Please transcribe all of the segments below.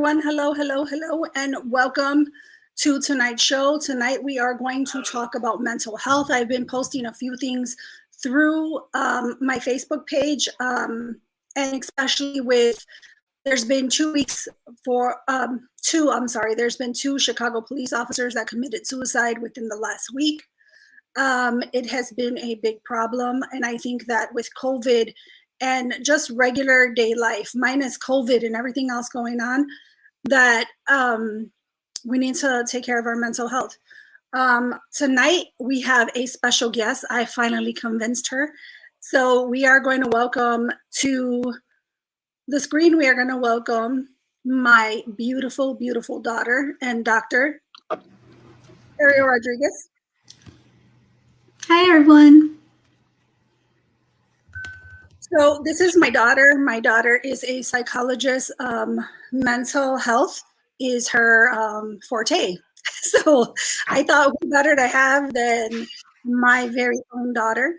everyone. Hello, hello, hello, and welcome to tonight's show. Tonight we are going to talk about mental health. I've been posting a few things through my Facebook page, and especially there's been 2 weeks there's been two Chicago police officers that committed suicide within the last week. It has been a big problem, and I think that with COVID and just regular day life, minus COVID and everything else going on, that we need to take care of our mental health. Tonight, we have a special guest. I finally convinced her. So we are going to welcome to the screen, we are going to welcome my beautiful, beautiful daughter and Dr. Ariel Rodriguez. Hi, everyone. So this is my daughter. My daughter is a psychologist. Mental health is her forte. So I thought who better to have than my very own daughter.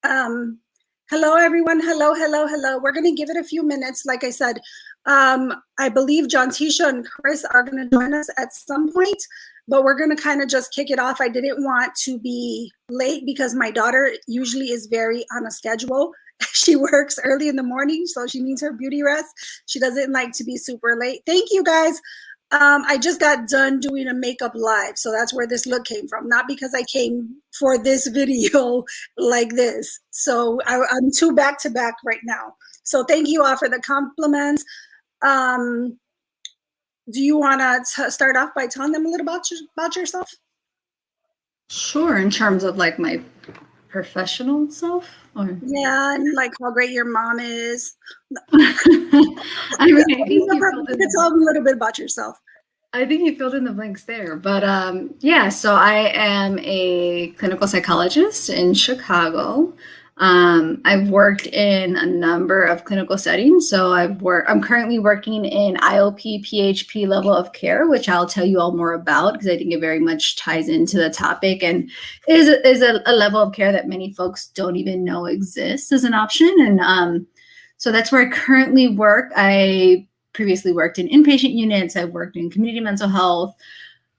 Hello, everyone. Hello, hello, hello. We're going to give it a few minutes. Like I said, I believe John, Tisha, and Chris are going to join us at some point, but we're going to kind of just kick it off. I didn't want to be late because my daughter usually is very on a schedule. She works early in the morning, so she needs her beauty rest. She doesn't like to be super late. Thank you, guys. I just got done doing a makeup live, so that's where this look came from. Not because I came for this video like this. So I'm two back-to-back right now. So thank you all for the compliments. Do you want to start off by telling them a little about yourself? Sure, in terms of like my professional self? Or? Yeah, and like how great your mom is. I mean, you could tell them a little bit about yourself. I think you filled in the blanks there. But yeah, so I am a clinical psychologist in Chicago. I've worked in a number of clinical settings. So I'm currently working in IOP, PHP level of care, which I'll tell you all more about because I think it very much ties into the topic and is a level of care that many folks don't even know exists as an option. And so that's where I currently work. I previously worked in inpatient units. I've worked in community mental health,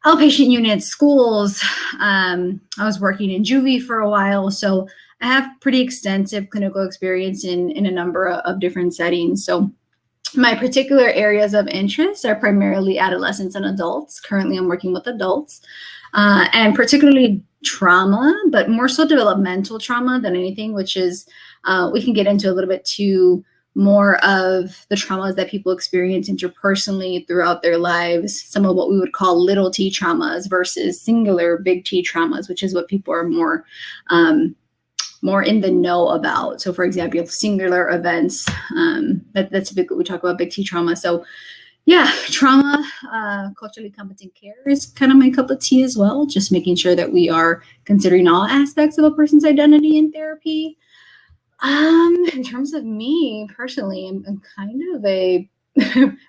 outpatient units, schools. I was working in juvie for a while. So I have pretty extensive clinical experience in a number of different settings. So my particular areas of interest are primarily adolescents and adults. Currently, I'm working with adults and particularly trauma, but more so developmental trauma than anything, which is we can get into a little bit too more of the traumas that people experience interpersonally throughout their lives, some of what we would call little t traumas versus singular big T traumas, which is what people are more in the know about. So for example, singular events, that's typically we talk about big T trauma. So yeah, trauma, culturally competent care is kind of my cup of tea as well, just making sure that we are considering all aspects of a person's identity in therapy. In terms of me personally, I'm kind of a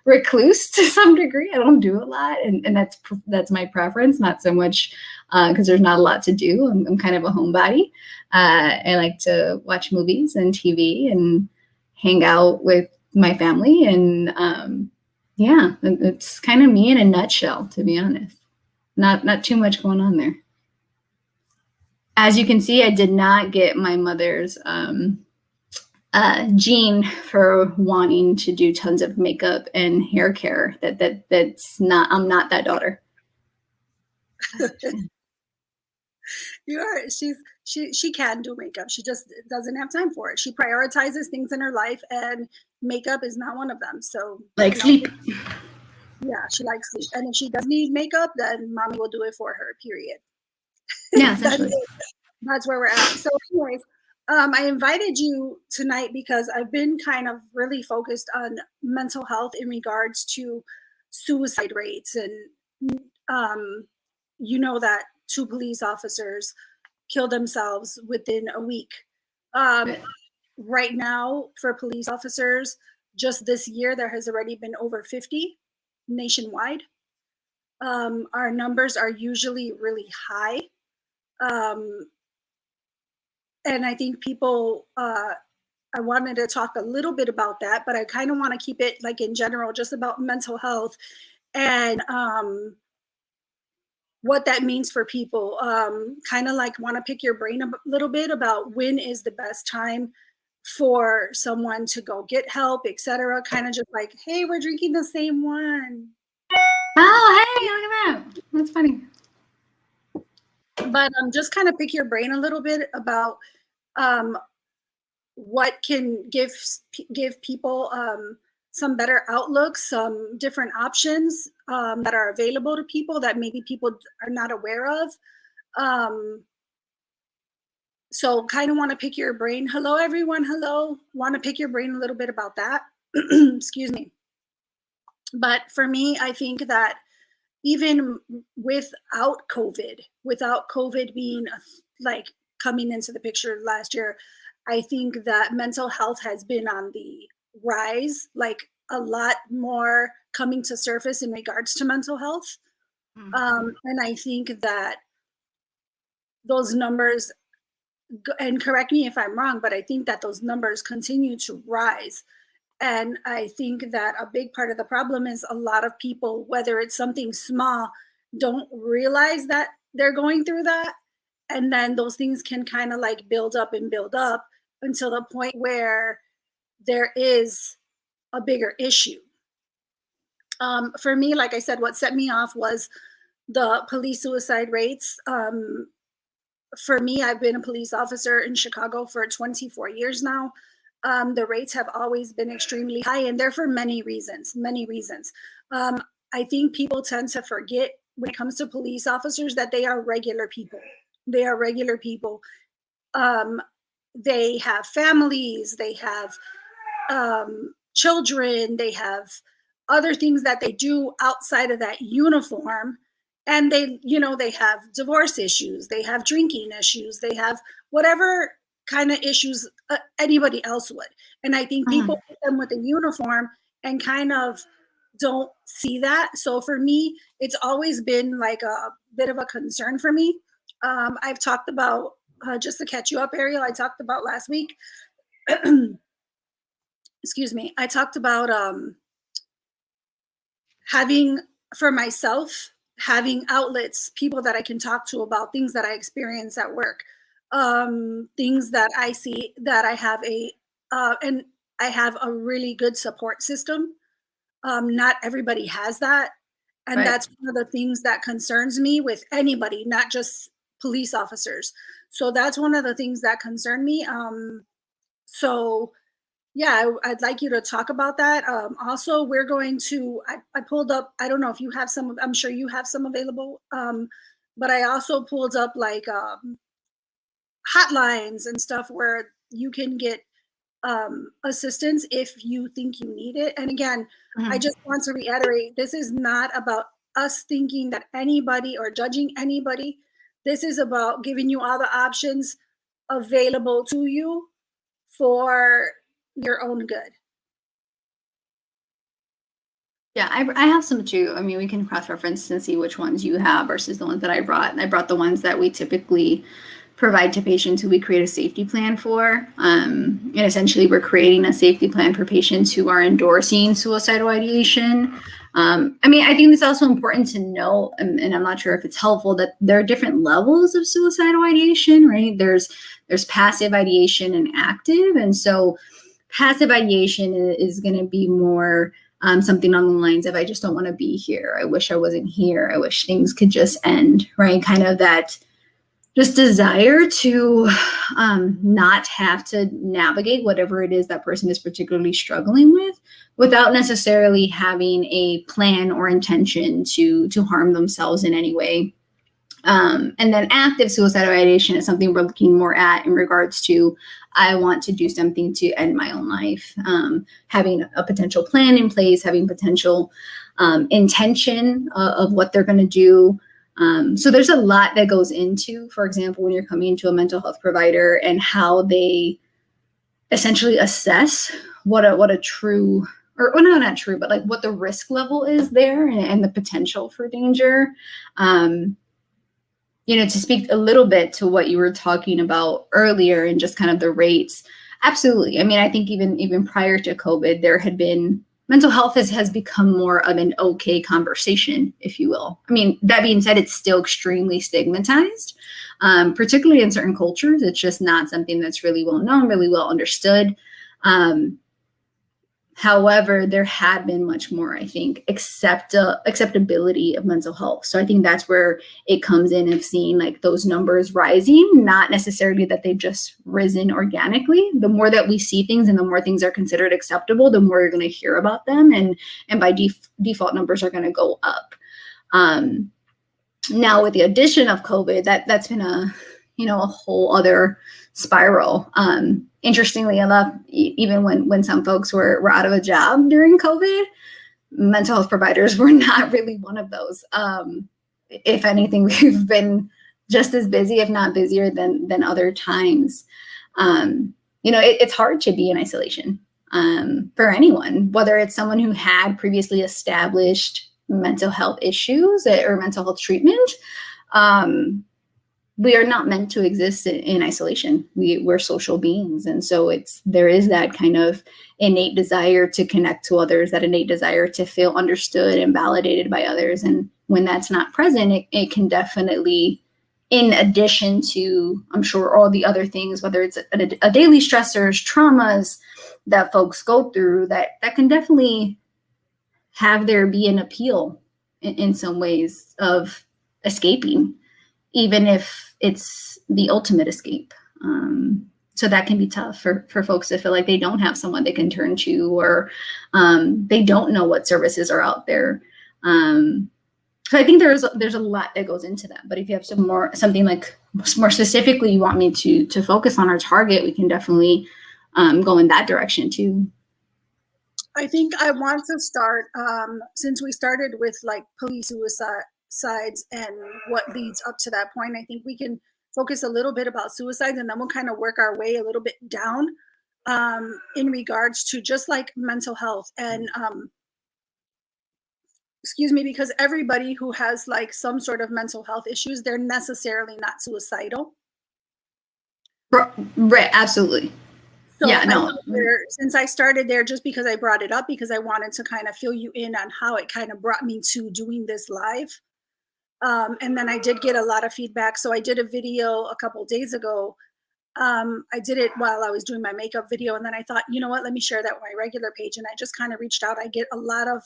recluse to some degree. I don't do a lot, and that's my preference, not so much because there's not a lot to do. I'm kind of a homebody. I like to watch movies and TV and hang out with my family, and yeah, it's kind of me in a nutshell, to be honest. Not too much going on there. As you can see, I did not get my mother's gene for wanting to do tons of makeup and hair care. That's not. I'm not that daughter. You are. She can do makeup. She just doesn't have time for it. She prioritizes things in her life, and makeup is not one of them. So like sleep. Yeah, she likes sleep, and if she does need makeup, then mommy will do it for her. Period. Yeah, essentially. That's where we're at. So anyways, I invited you tonight because I've been kind of really focused on mental health in regards to suicide rates. And you know that 2 police officers killed themselves within a week. Right now, for police officers, just this year, there has already been over 50 nationwide. Our numbers are usually really high. And I think people I wanted to talk a little bit about that, but I kind of want to keep it like in general, just about mental health and what that means for people. Kind of like want to pick your brain a little bit about when is the best time for someone to go get help, etc. Kind of just like, hey, we're drinking the same one. Oh, hey, look at that. That's funny. But just kind of pick your brain a little bit about what can give people some better outlooks, some different options that are available to people that maybe people are not aware of. So kind of want to pick your brain. Hello, everyone. Hello. Want to pick your brain a little bit about that. Excuse me. But for me, I think that even without COVID being like coming into the picture last year, I think that mental health has been on the rise, like a lot more coming to surface in regards to mental health. And I think that those numbers, and correct me if I'm wrong, but I think that those numbers continue to rise. And I think that a big part of the problem is a lot of people, whether it's something small, don't realize that they're going through that. And then those things can kind of like build up until the point where there is a bigger issue. For me, like I said, what set me off was the police suicide rates. For me, I've been a police officer in Chicago for 24 years now. The rates have always been extremely high, and they're for many reasons. I think people tend to forget when it comes to police officers that they are regular people. They are regular people. They have families, they have children, they have other things that they do outside of that uniform. And they have divorce issues, they have drinking issues, they have whatever kind of issues anybody else would. And I think people put them with a uniform and kind of don't see that. So for me, it's always been like a bit of a concern for me. I've talked about, just to catch you up, Ariel, I talked about last week, excuse me, I talked about having, for myself, having outlets, people that I can talk to about things that I experience at work, things that I see, that I have and I have a really good support system. Not everybody has that. And Right. That's one of the things that concerns me with anybody, not just police officers. So that's one of the things that concern me. So yeah, I'd like you to talk about that. Also, we're going to, I pulled up, I don't know if you have some, I'm sure you have some available, but I also pulled up like hotlines and stuff where you can get assistance if you think you need it. And again, I just want to reiterate, this is not about us thinking that anybody or judging anybody. This is about giving you all the options available to you for your own good. Yeah, I have some too. I mean, we can cross-reference and see which ones you have versus the ones that I brought. I brought the ones that we typically provide to patients who we create a safety plan for. And essentially, we're creating a safety plan for patients who are endorsing suicidal ideation. I mean, I think it's also important to know, and I'm not sure if it's helpful, that there are different levels of suicidal ideation, right? There's passive ideation and active. And so passive ideation is going to be more something on the lines of, I just don't want to be here. I wish I wasn't here. I wish things could just end, right? Kind of that just desire to not have to navigate whatever it is that person is particularly struggling with without necessarily having a plan or intention to harm themselves in any way. And then active suicidal ideation is something we're looking more at in regards to, I want to do something to end my own life, having a potential plan in place, having potential intention of what they're going to do. So there's a lot that goes into, for example, when you're coming to a mental health provider and how they essentially assess what a true, or well, no, not true, but like what the risk level is there and the potential for danger. To speak a little bit to what you were talking about earlier and just kind of the rates, Absolutely. I mean, I think even prior to COVID, there had been mental health has become more of an okay conversation, if you will. I mean, that being said, it's still extremely stigmatized, particularly in certain cultures. It's just not something that's really well known, really well understood. However, there had been much more, I think, acceptability of mental health. So I think that's where it comes in of seeing like those numbers rising, not necessarily that they've just risen organically. The more that we see things and the more things are considered acceptable, the more you're going to hear about them. And by default, numbers are going to go up. Now with the addition of COVID, that's been a whole other spiral. Interestingly enough, even when some folks were out of a job during COVID, mental health providers were not really one of those. If anything, we've been just as busy, if not busier than other times. It's hard to be in isolation for anyone, whether it's someone who had previously established mental health issues or mental health treatment. We are not meant to exist in isolation. We're social beings. And so there is that kind of innate desire to connect to others, that innate desire to feel understood and validated by others. And when that's not present, it can definitely, in addition to, I'm sure, all the other things, whether it's a daily stressors, traumas that folks go through, that can definitely have there be an appeal in some ways of escaping, even if it's the ultimate escape. So that can be tough for folks to feel like they don't have someone they can turn to, or they don't know what services are out there. So I think there's a lot that goes into that. But if you have something like more specifically you want me to focus on our target, we can definitely go in that direction too. I think I want to start, since we started with like police suicides and what leads up to that point, I think we can focus a little bit about suicides, and then we'll kind of work our way a little bit down in regards to just like mental health. And excuse me, because everybody who has like some sort of mental health issues, they're necessarily not suicidal. Right, absolutely. So yeah, no. Since I started there, just because I brought it up, because I wanted to kind of fill you in on how it kind of brought me to doing this live. And then I did get a lot of feedback. So I did a video a couple days ago. I did it while I was doing my makeup video. And then I thought, you know what, let me share that on my regular page. And I just kind of reached out. I get a lot of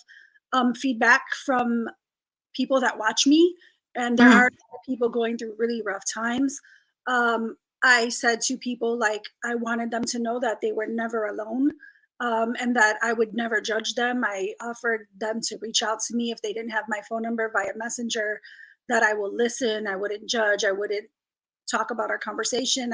feedback from people that watch me. And there are people going through really rough times. I said to people, like, I wanted them to know that they were never alone, and that I would never judge them. I offered them to reach out to me if they didn't have my phone number via Messenger, that I will listen. I wouldn't judge. I wouldn't talk about our conversation.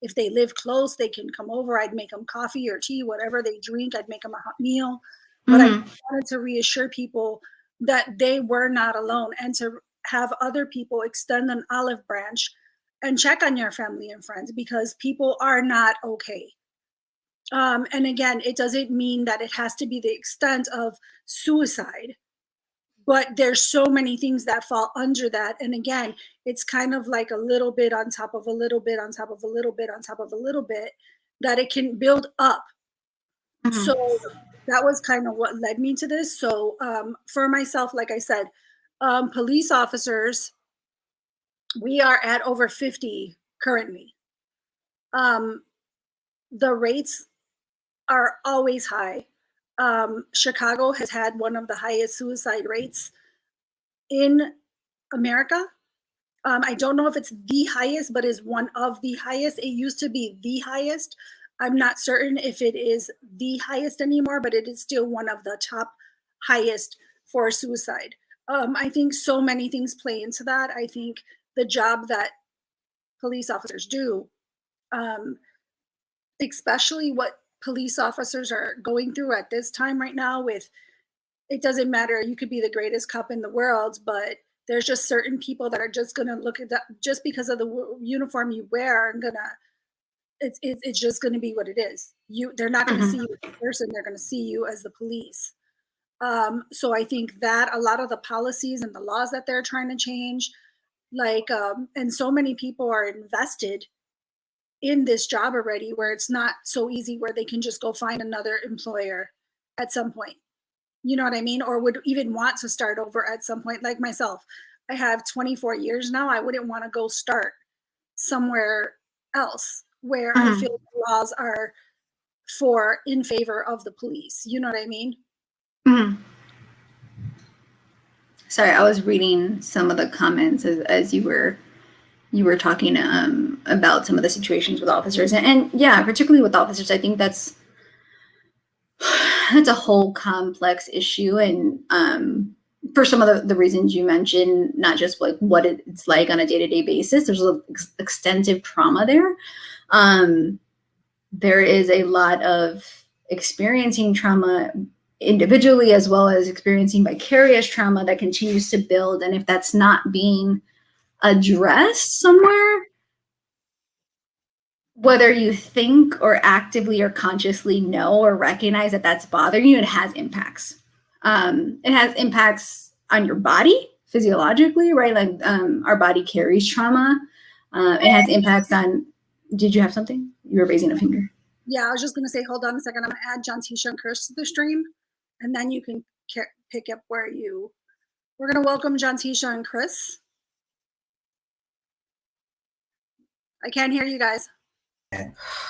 If they live close, they can come over. I'd make them coffee or tea, whatever they drink. I'd make them a hot meal. But I wanted to reassure people that they were not alone, and to have other people extend an olive branch and check on your family and friends, because people are not okay. And again, it doesn't mean that it has to be the extent of suicide, but there's so many things that fall under that. And again, it's kind of like a little bit on top of a little bit on top of a little bit on top of a little bit, that it can build up. So that was kind of what led me to this. So for myself, like I said, police officers, we are at over 50 currently. The rates are always high. Chicago has had one of the highest suicide rates in America. I don't know if it's the highest, but is one of the highest. It used to be the highest. I'm not certain if it is the highest anymore, but it is still one of the top highest for suicide. I think so many things play into that. I think the job that police officers do, especially what police officers are going through at this time right now, with, it doesn't matter, you could be the greatest cop in the world, but there's just certain people that are just going to look at that just because of the uniform you wear, and it's just going to be what it is. They're not going to see you as a person, they're going to see you as the police. So I think that a lot of the policies and the laws that they're trying to change, like, and so many people are invested in this job already, where it's not so easy where they can just go find another employer at some point. You know what I mean? Or would even want to start over at some point. Like myself, I have 24 years now. I wouldn't want to go start somewhere else where I feel the laws are in favor of the police. You know what I mean? Sorry, I was reading some of the comments as you were talking about some of the situations with officers, and yeah, particularly with officers, I think that's a whole complex issue, and for some of the reasons you mentioned, not just like what it's like on a day-to-day basis. There's extensive trauma there. There is a lot of experiencing trauma individually, as well as experiencing vicarious trauma that continues to build. And if that's not being addressed somewhere, whether you think or actively or consciously know or recognize that that's bothering you, it has impacts. It has impacts on your body physiologically, right? Like our body carries trauma. It has impacts on, did you have something? You were raising a finger. Yeah, I was just going to say, hold on a second. I'm going to add John, Tisha, and Chris to the stream, and then you can pick up where we're going to welcome John, Tisha, and Chris. I can't hear you guys.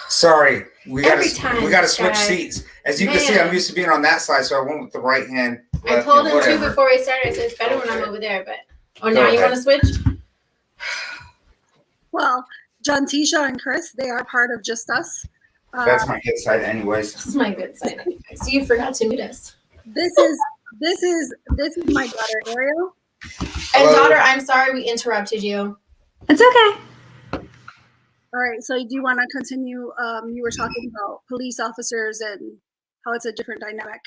Sorry, we got to switch seats. As you can see, I'm used to being on that side, so I went with the right hand. I told him too before we started. I said it's better when I'm over there, but now you want to switch? Well, John, Tisha, and Chris, they are part of Just Us. That's my good side, anyways. This is my good side. So you forgot to meet us. This is my daughter Ariel. And daughter, I'm sorry we interrupted you. It's okay. All right, so do you want to continue? You were talking about police officers and how it's a different dynamic.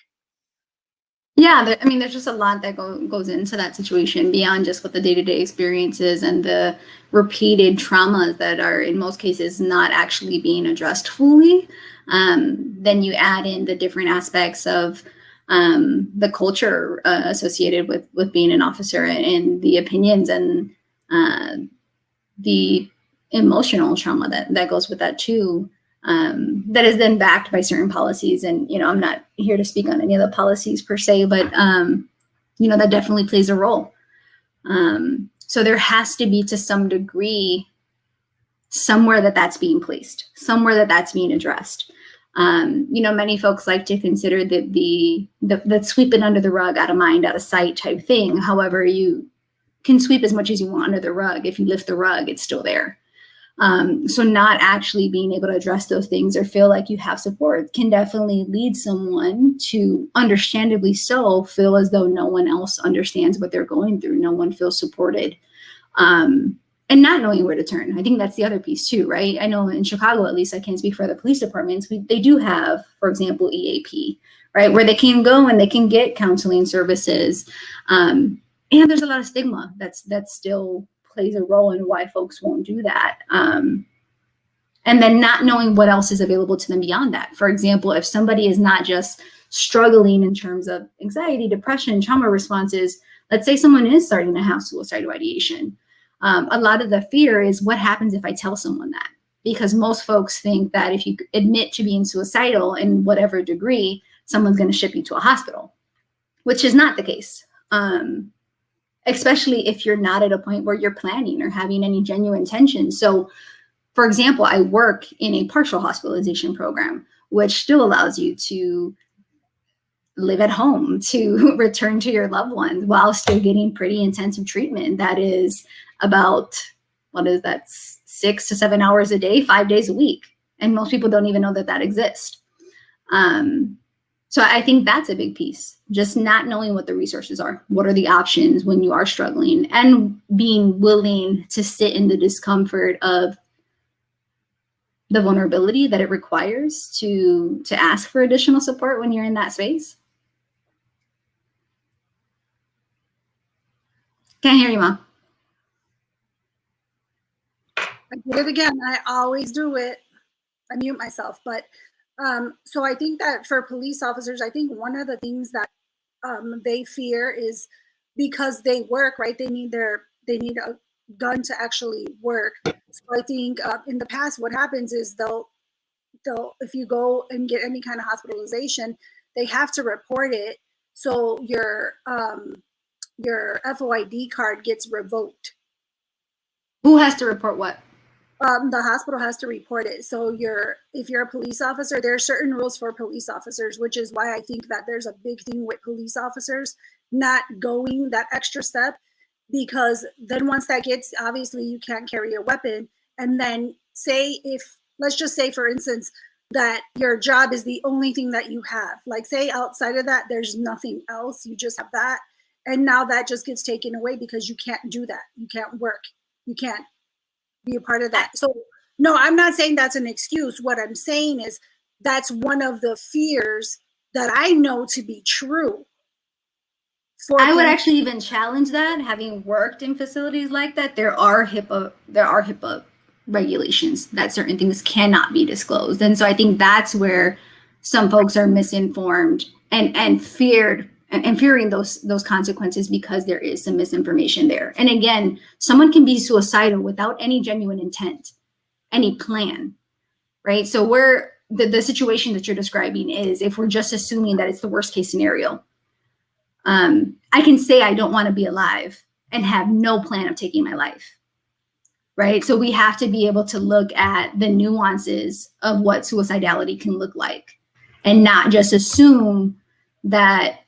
Yeah, I mean, there's just a lot that goes into that situation beyond just what the day-to-day experience is and the repeated traumas that are, in most cases, not actually being addressed fully. Then you add in the different aspects of the culture associated with being an officer, and the opinions and the emotional trauma that goes with that too, that is then backed by certain policies. And I'm not here to speak on any of the policies per se, but that definitely plays a role. So there has to be, to some degree, somewhere that's being placed, somewhere that's being addressed. Many folks like to consider the sweep it under the rug, out of mind, out of sight type thing. However, you can sweep as much as you want under the rug. If you lift the rug, it's still there. So not actually being able to address those things or feel like you have support can definitely lead someone to, understandably so, feel as though no one else understands what they're going through. No one feels supported, and not knowing where to turn. I think that's the other piece too, right? I know in Chicago, at least, I can't speak for the police departments. They do have, for example, EAP, right? Where they can go and they can get counseling services. And there's a lot of stigma that's still plays a role in why folks won't do that. And then not knowing what else is available to them beyond that. For example, if somebody is not just struggling in terms of anxiety, depression, trauma responses, let's say someone is starting to have suicidal ideation. A lot of the fear is, what happens if I tell someone that? Because most folks think that if you admit to being suicidal in whatever degree, someone's going to ship you to a hospital, which is not the case. Especially if you're not at a point where you're planning or having any genuine intention. So, for example, I work in a partial hospitalization program, which still allows you to live at home, to return to your loved ones while still getting pretty intensive treatment. That is about, 6 to 7 hours a day, 5 days a week. And most people don't even know that exists. So I think that's a big piece, just not knowing what the resources are. What are the options when you are struggling, and being willing to sit in the discomfort of the vulnerability that it requires to ask for additional support when you're in that space. Can't hear you, Mom. I did it again. I always do it. I mute myself, but so I think that for police officers, I think one of the things that they fear is, because they work, right? They need gun to actually work. So I think in the past, what happens is they'll if you go and get any kind of hospitalization, they have to report it. So your FOID card gets revoked. Who has to report what? The hospital has to report it. So if you're a police officer, there are certain rules for police officers, which is why I think that there's a big thing with police officers not going that extra step, because then once that gets, obviously you can't carry a weapon. And then let's just say, for instance, that your job is the only thing that you have. Like, say outside of that, there's nothing else. You just have that. And now that just gets taken away because you can't do that. You can't work. You can't be a part of that. So no, I'm not saying that's an excuse. What I'm saying is that's one of the fears that I know to be true. I would actually even challenge that. Having worked in facilities like that, there are HIPAA regulations that certain things cannot be disclosed. And so I think that's where some folks are misinformed and fearing those consequences because there is some misinformation there. And again, someone can be suicidal without any genuine intent, any plan, right? So the situation that you're describing is, if we're just assuming that it's the worst case scenario, I can say I don't want to be alive and have no plan of taking my life, right? So we have to be able to look at the nuances of what suicidality can look like, and not just assume that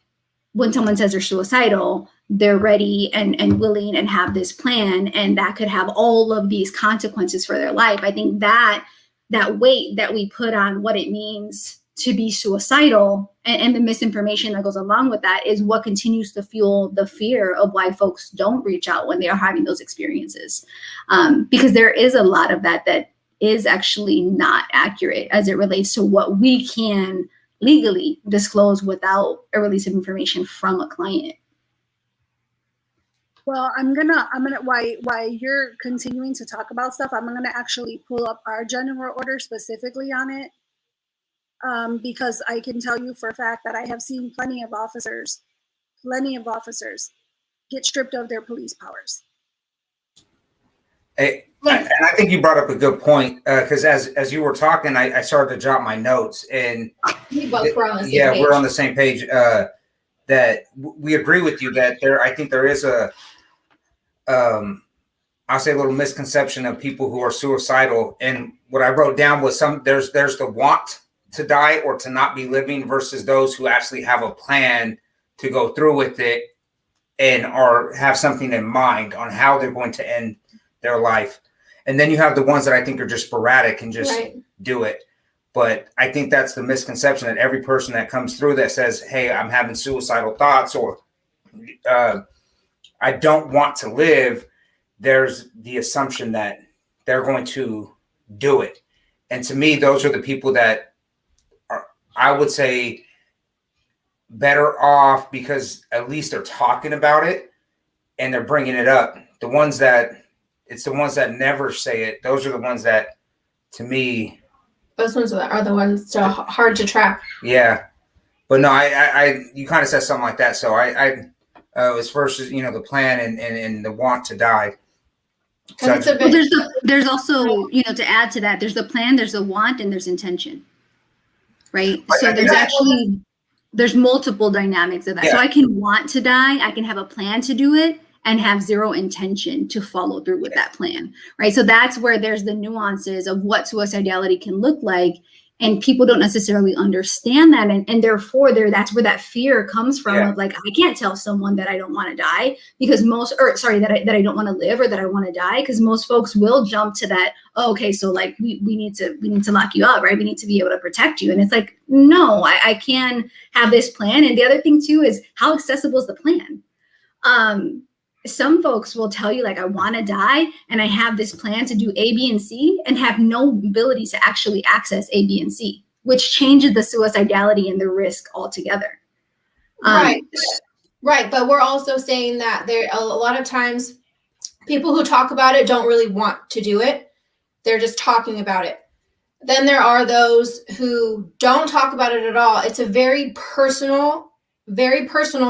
when someone says they're suicidal, they're ready and willing and have this plan, and that could have all of these consequences for their life. I think that weight that we put on what it means to be suicidal and the misinformation that goes along with that is what continues to fuel the fear of why folks don't reach out when they are having those experiences. Because there is a lot of that is actually not accurate as it relates to what we can legally disclose without a release of information from a client. Well, I'm gonna while you're continuing to talk about stuff, I'm gonna actually pull up our general order specifically on it. Because I can tell you for a fact that I have seen plenty of officers get stripped of their police powers. Hey, and I think you brought up a good point, because as you were talking, I started to jot my notes, and we both were on the same yeah, page. We're on the same page. That we agree with you that I think there is a, I'll say a little misconception of people who are suicidal. And what I wrote down was there's the want to die or to not be living versus those who actually have a plan to go through with it and have something in mind on how they're going to end their life. And then you have the ones that I think are just sporadic and just do it. But I think that's the misconception, that every person that comes through that says, hey, I'm having suicidal thoughts, or I don't want to live, there's the assumption that they're going to do it. And to me, those are the people that are, I would say, better off, because at least they're talking about it and they're bringing it up. It's the ones that never say it. Those are the ones that, to me, those ones are the ones that are hard to track. Yeah, but no, you kind of said something like that. So as versus the plan and the want to die. So there's also to add to that, there's the plan, there's the want, and there's intention, right? So there's multiple dynamics of that. Yeah. So I can want to die, I can have a plan to do it, and have zero intention to follow through with that plan, right? So that's where there's the nuances of what suicidality can look like, and people don't necessarily understand that, and therefore that's where that fear comes from of like, I can't tell someone that I don't want to die because that I don't want to live, or that I want to die, because most folks will jump to that. Oh, okay, so like we need to lock you up, right? We need to be able to protect you, and it's like, no, I can have this plan. And the other thing too is, how accessible is the plan? Some folks will tell you, like, I want to die and I have this plan to do A, B, and C, and have no ability to actually access A, B, and C, which changes the suicidality and the risk altogether. Right. But we're also saying that there a lot of times people who talk about it don't really want to do it. They're just talking about it. Then there are those who don't talk about it at all. It's a very personal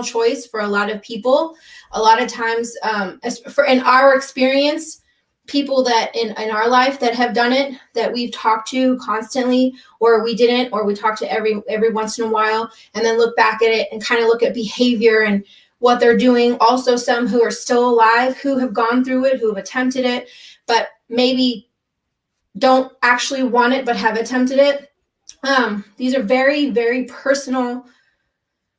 choice for a lot of people. a lot of times, in our experience, people that in our life that have done it, that we've talked to constantly, or we didn't, or we talk to every once in a while, and then look back at it and kind of look at behavior and what they're doing. Also, some who are still alive, who have gone through it, who have attempted it, but maybe don't actually want it, but have attempted it. These are very, very personal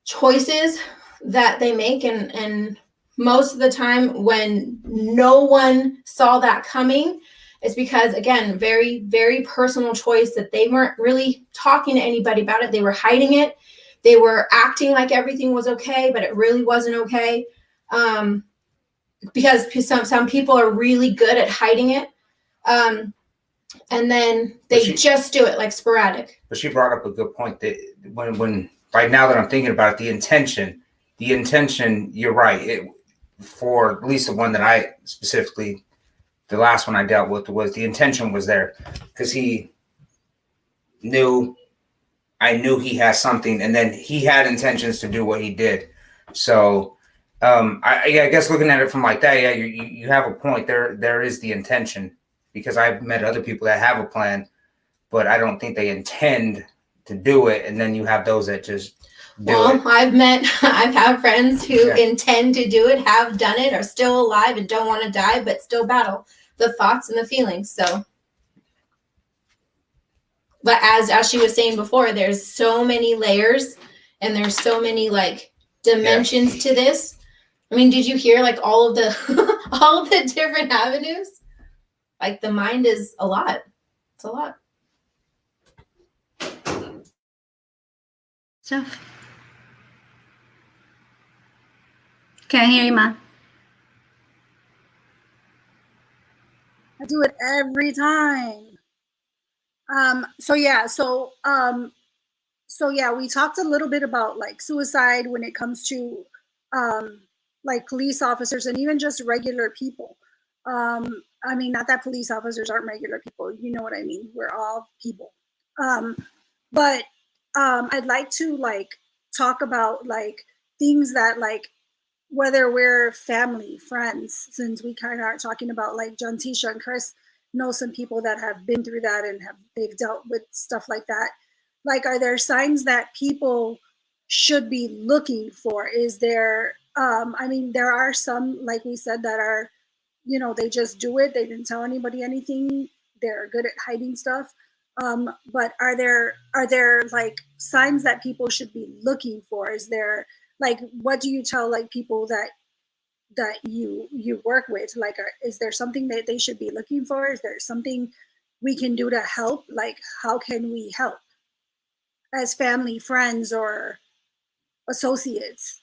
choices that they make. And most of the time when no one saw that coming, it's because, again, very, very personal choice that they weren't really talking to anybody about it. They were hiding it. They were acting like everything was okay, but it really wasn't okay. Because some people are really good at hiding it. And then they just do it like sporadic. But she brought up a good point that when right now that I'm thinking about it, the intention, you're right. For at least the one that I specifically, the last one I dealt with, was the intention was there because I knew he has something, and then he had intentions to do what he did. So I guess looking at it from like that, yeah, you have a point. There is the intention, because I've met other people that have a plan, but I don't think they intend to do it. And then you have those that just do it. I've had friends who intend to do it, have done it, are still alive and don't want to die, but still battle the thoughts and the feelings. So, but as she was saying before, there's so many layers and there's so many like dimensions to this. I mean, did you hear like all of the different avenues? Like the mind is a lot. It's a lot. Stuff. Can't hear you, Ma. I do it every time. We talked a little bit about like suicide when it comes to like police officers and even just regular people. I mean, not that police officers aren't regular people, you know what I mean? We're all people. But I'd like to like talk about like things that like, whether we're family, friends, since we kind of are talking about like John Tisha and Chris know some people that have been through that and they've dealt with stuff like that. Like, are there signs that people should be looking for? Is there, I mean, there are some, like we said, that are, you know, they just do it. They didn't tell anybody anything. They're good at hiding stuff. But are there like signs that people should be looking for? Is there, like, what do you tell like people that you work with? Like, is there something that they should be looking for? Is there something we can do to help? Like, how can we help as family, friends, or associates?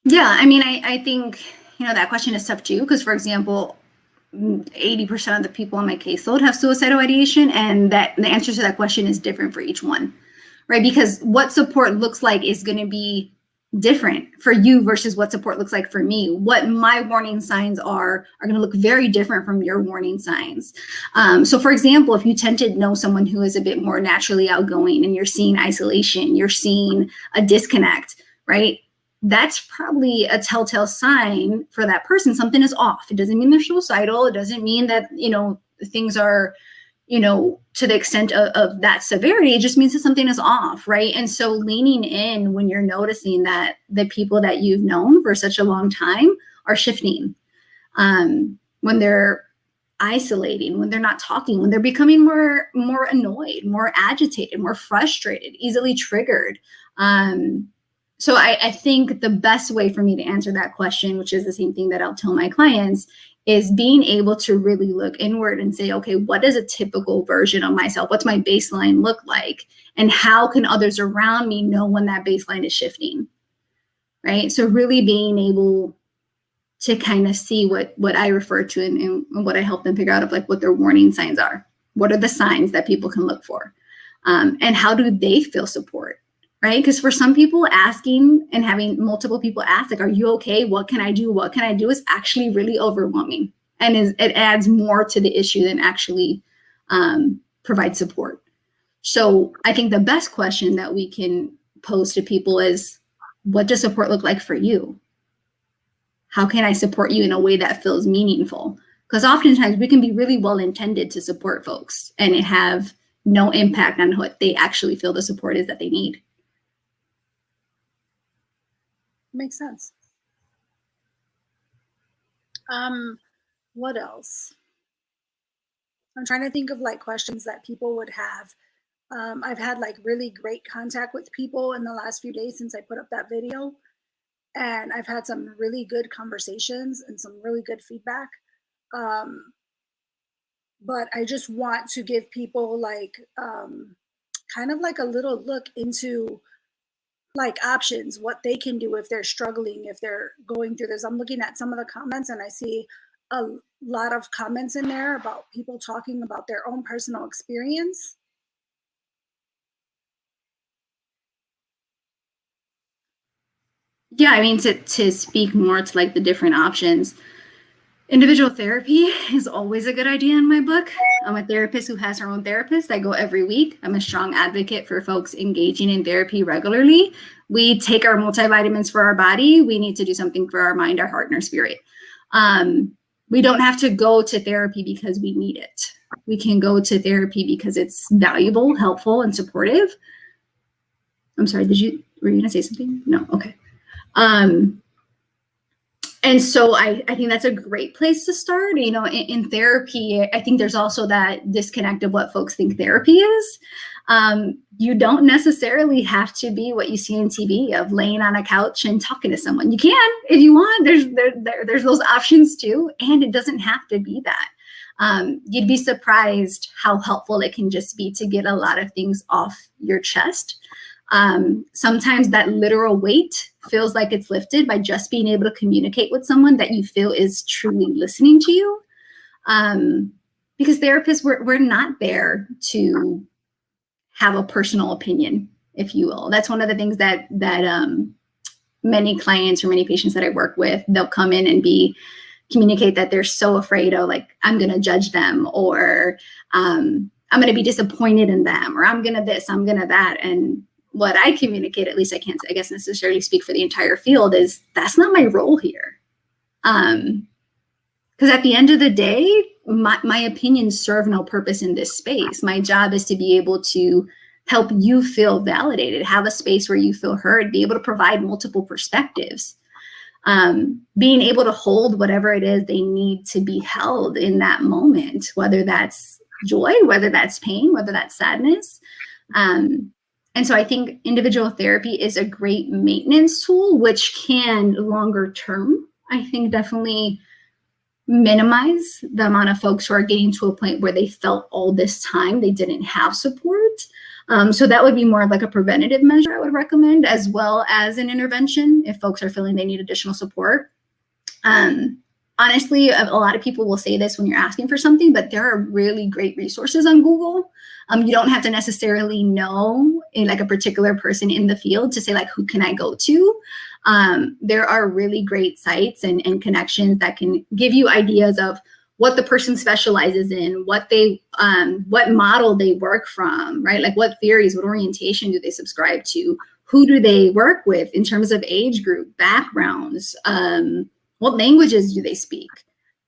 Yeah, I mean, I think, you know, that question is tough too, because for example, 80% of the people on my caseload have suicidal ideation, and that the answer to that question is different for each one, right? Because what support looks like is going to be different for you versus what support looks like for me. What my warning signs are going to look very different from your warning signs. So for example, if you tend to know someone who is a bit more naturally outgoing and you're seeing isolation, you're seeing a disconnect, right? That's probably a telltale sign for that person. Something is off. It doesn't mean they're suicidal. It doesn't mean that, you know, things are, you know, to the extent of that severity. It just means that something is off, right? And so leaning in when you're noticing that the people that you've known for such a long time are shifting, when they're isolating, when they're not talking, when they're becoming more annoyed, more agitated, more frustrated, easily triggered. So I think the best way for me to answer that question, which is the same thing that I'll tell my clients, is being able to really look inward and say, okay, what is a typical version of myself? What's my baseline look like? And how can others around me know when that baseline is shifting, right? So really being able to kind of see what I refer to and what I help them figure out of like what their warning signs are. What are the signs that people can look for? And how do they feel support? Right? Because for some people, asking and having multiple people ask, like, are you okay? What can I do? What can I do? Is actually really overwhelming. And it adds more to the issue than actually provide support. So I think the best question that we can pose to people is, what does support look like for you? How can I support you in a way that feels meaningful? Because oftentimes we can be really well intended to support folks and it have no impact on what they actually feel the support is that they need. Makes sense. What else? I'm trying to think of like questions that people would have. I've had like really great contact with people in the last few days since I put up that video. And I've had some really good conversations and some really good feedback. But I just want to give people like kind of like a little look into like options, what they can do if they're struggling, if they're going through this. I'm looking at some of the comments and I see a lot of comments in there about people talking about their own personal experience. Yeah, I mean, to speak more to like the different options, individual therapy is always a good idea in my book. I'm a therapist who has her own therapist. I go every week. I'm a strong advocate for folks engaging in therapy regularly. We take our multivitamins for our body. We need to do something for our mind, our heart, and our spirit. We don't have to go to therapy because we need it. We can go to therapy because it's valuable, helpful, and supportive. I'm sorry, were you going to say something? No, okay. And so I think that's a great place to start. You know, in therapy, I think there's also that disconnect of what folks think therapy is. You don't necessarily have to be what you see on TV of laying on a couch and talking to someone. You can, if you want, there's those options too. And it doesn't have to be that. You'd be surprised how helpful it can just be to get a lot of things off your chest. Sometimes that literal weight feels like it's lifted by just being able to communicate with someone that you feel is truly listening to you. Because therapists, we're not there to have a personal opinion, if you will. That's one of the things that many clients or many patients that I work with, they'll come in and communicate that they're so afraid of, like, I'm going to judge them, or I'm going to be disappointed in them, or I'm going to this, I'm going to that. And what I communicate, at least I can't, I guess, necessarily speak for the entire field, is that's not my role here. Because at the end of the day, my opinions serve no purpose in this space. My job is to be able to help you feel validated, have a space where you feel heard, be able to provide multiple perspectives, being able to hold whatever it is they need to be held in that moment, whether that's joy, whether that's pain, whether that's sadness. And so I think individual therapy is a great maintenance tool, which can longer term, I think, definitely minimize the amount of folks who are getting to a point where they felt all this time they didn't have support. So that would be more of like a preventative measure I would recommend, as well as an intervention if folks are feeling they need additional support. Honestly, a lot of people will say this when you're asking for something, but there are really great resources on Google. You don't have to necessarily know like a particular person in the field to say, like, who can I go to? There are really great sites and connections that can give you ideas of what the person specializes in, what model they work from, right? Like what theories, what orientation do they subscribe to? Who do they work with in terms of age group, backgrounds? What languages do they speak?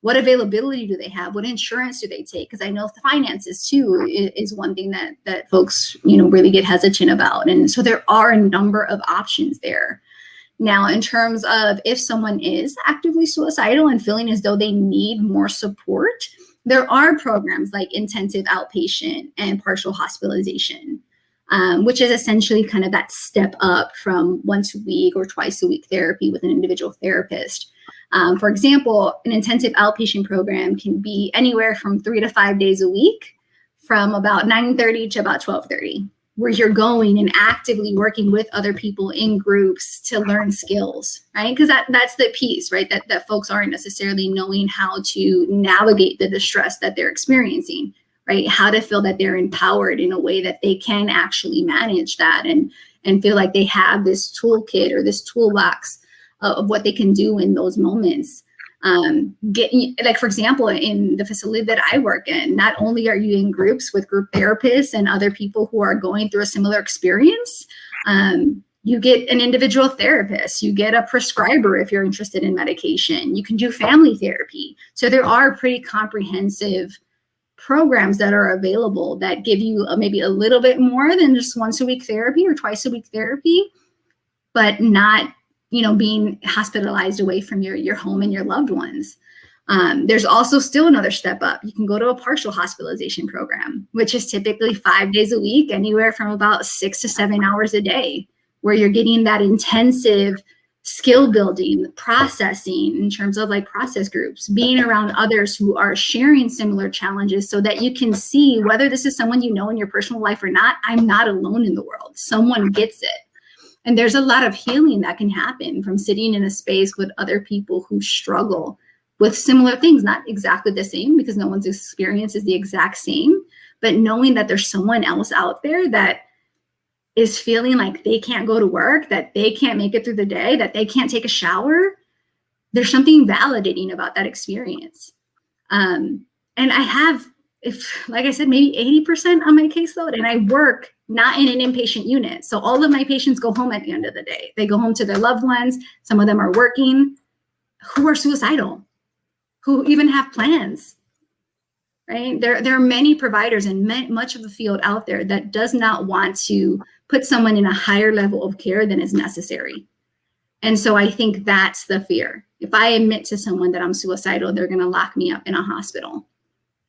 What availability do they have? What insurance do they take? Because I know the finances too is one thing that folks, really get hesitant about. And so there are a number of options there. Now, in terms of if someone is actively suicidal and feeling as though they need more support, there are programs like intensive outpatient and partial hospitalization, which is essentially kind of that step up from once a week or twice a week therapy with an individual therapist. For example, an intensive outpatient program can be anywhere from 3 to 5 days a week, from about 9:30 to about 12:30, where you're going and actively working with other people in groups to learn skills, right? Because that's the piece, right? That folks aren't necessarily knowing how to navigate the distress that they're experiencing, right? How to feel that they're empowered in a way that they can actually manage that and feel like they have this toolkit or this toolbox of what they can do in those moments. Like, for example, in the facility that I work in, not only are you in groups with group therapists and other people who are going through a similar experience, You get an individual therapist, you get a prescriber if you're interested in medication, you can do family therapy. So there are pretty comprehensive programs that are available that give you maybe a little bit more than just once a week therapy or twice a week therapy, but not, being hospitalized away from your home and your loved ones. There's also still another step up. You can go to a partial hospitalization program, which is typically 5 days a week, anywhere from about 6 to 7 hours a day, where you're getting that intensive skill building, processing in terms of like process groups, being around others who are sharing similar challenges so that you can see whether this is someone you know in your personal life or not. I'm not alone in the world. Someone gets it. And there's a lot of healing that can happen from sitting in a space with other people who struggle with similar things, not exactly the same because no one's experience is the exact same, but knowing that there's someone else out there that is feeling like they can't go to work, that they can't make it through the day, that they can't take a shower. There's something validating about that experience. And I have, like I said, maybe 80% on my caseload, and I work not in an inpatient unit. So all of my patients go home at the end of the day. They go home to their loved ones. Some of them are working, who are suicidal, who even have plans, right? There are many providers and much of the field out there that does not want to put someone in a higher level of care than is necessary. And so I think that's the fear. If I admit to someone that I'm suicidal, they're going to lock me up in a hospital.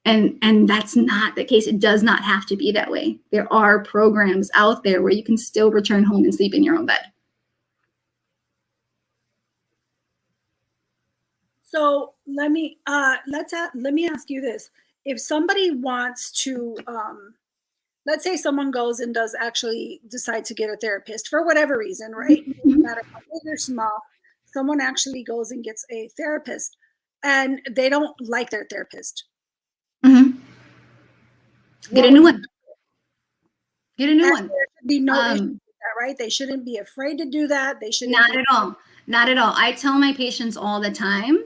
And that's not the case. It does not have to be that way. There are programs out there where you can still return home and sleep in your own bed. So let me ask you this: if somebody wants to, let's say someone goes and does actually decide to get a therapist for whatever reason, right? No matter how big or small, someone actually goes and gets a therapist, and they don't like their therapist. Mm-hmm. Get a new one. Get a new one. There should be no issue with that, right? They shouldn't be afraid to do that. They shouldn't. Not at all. Not at all. I tell my patients all the time,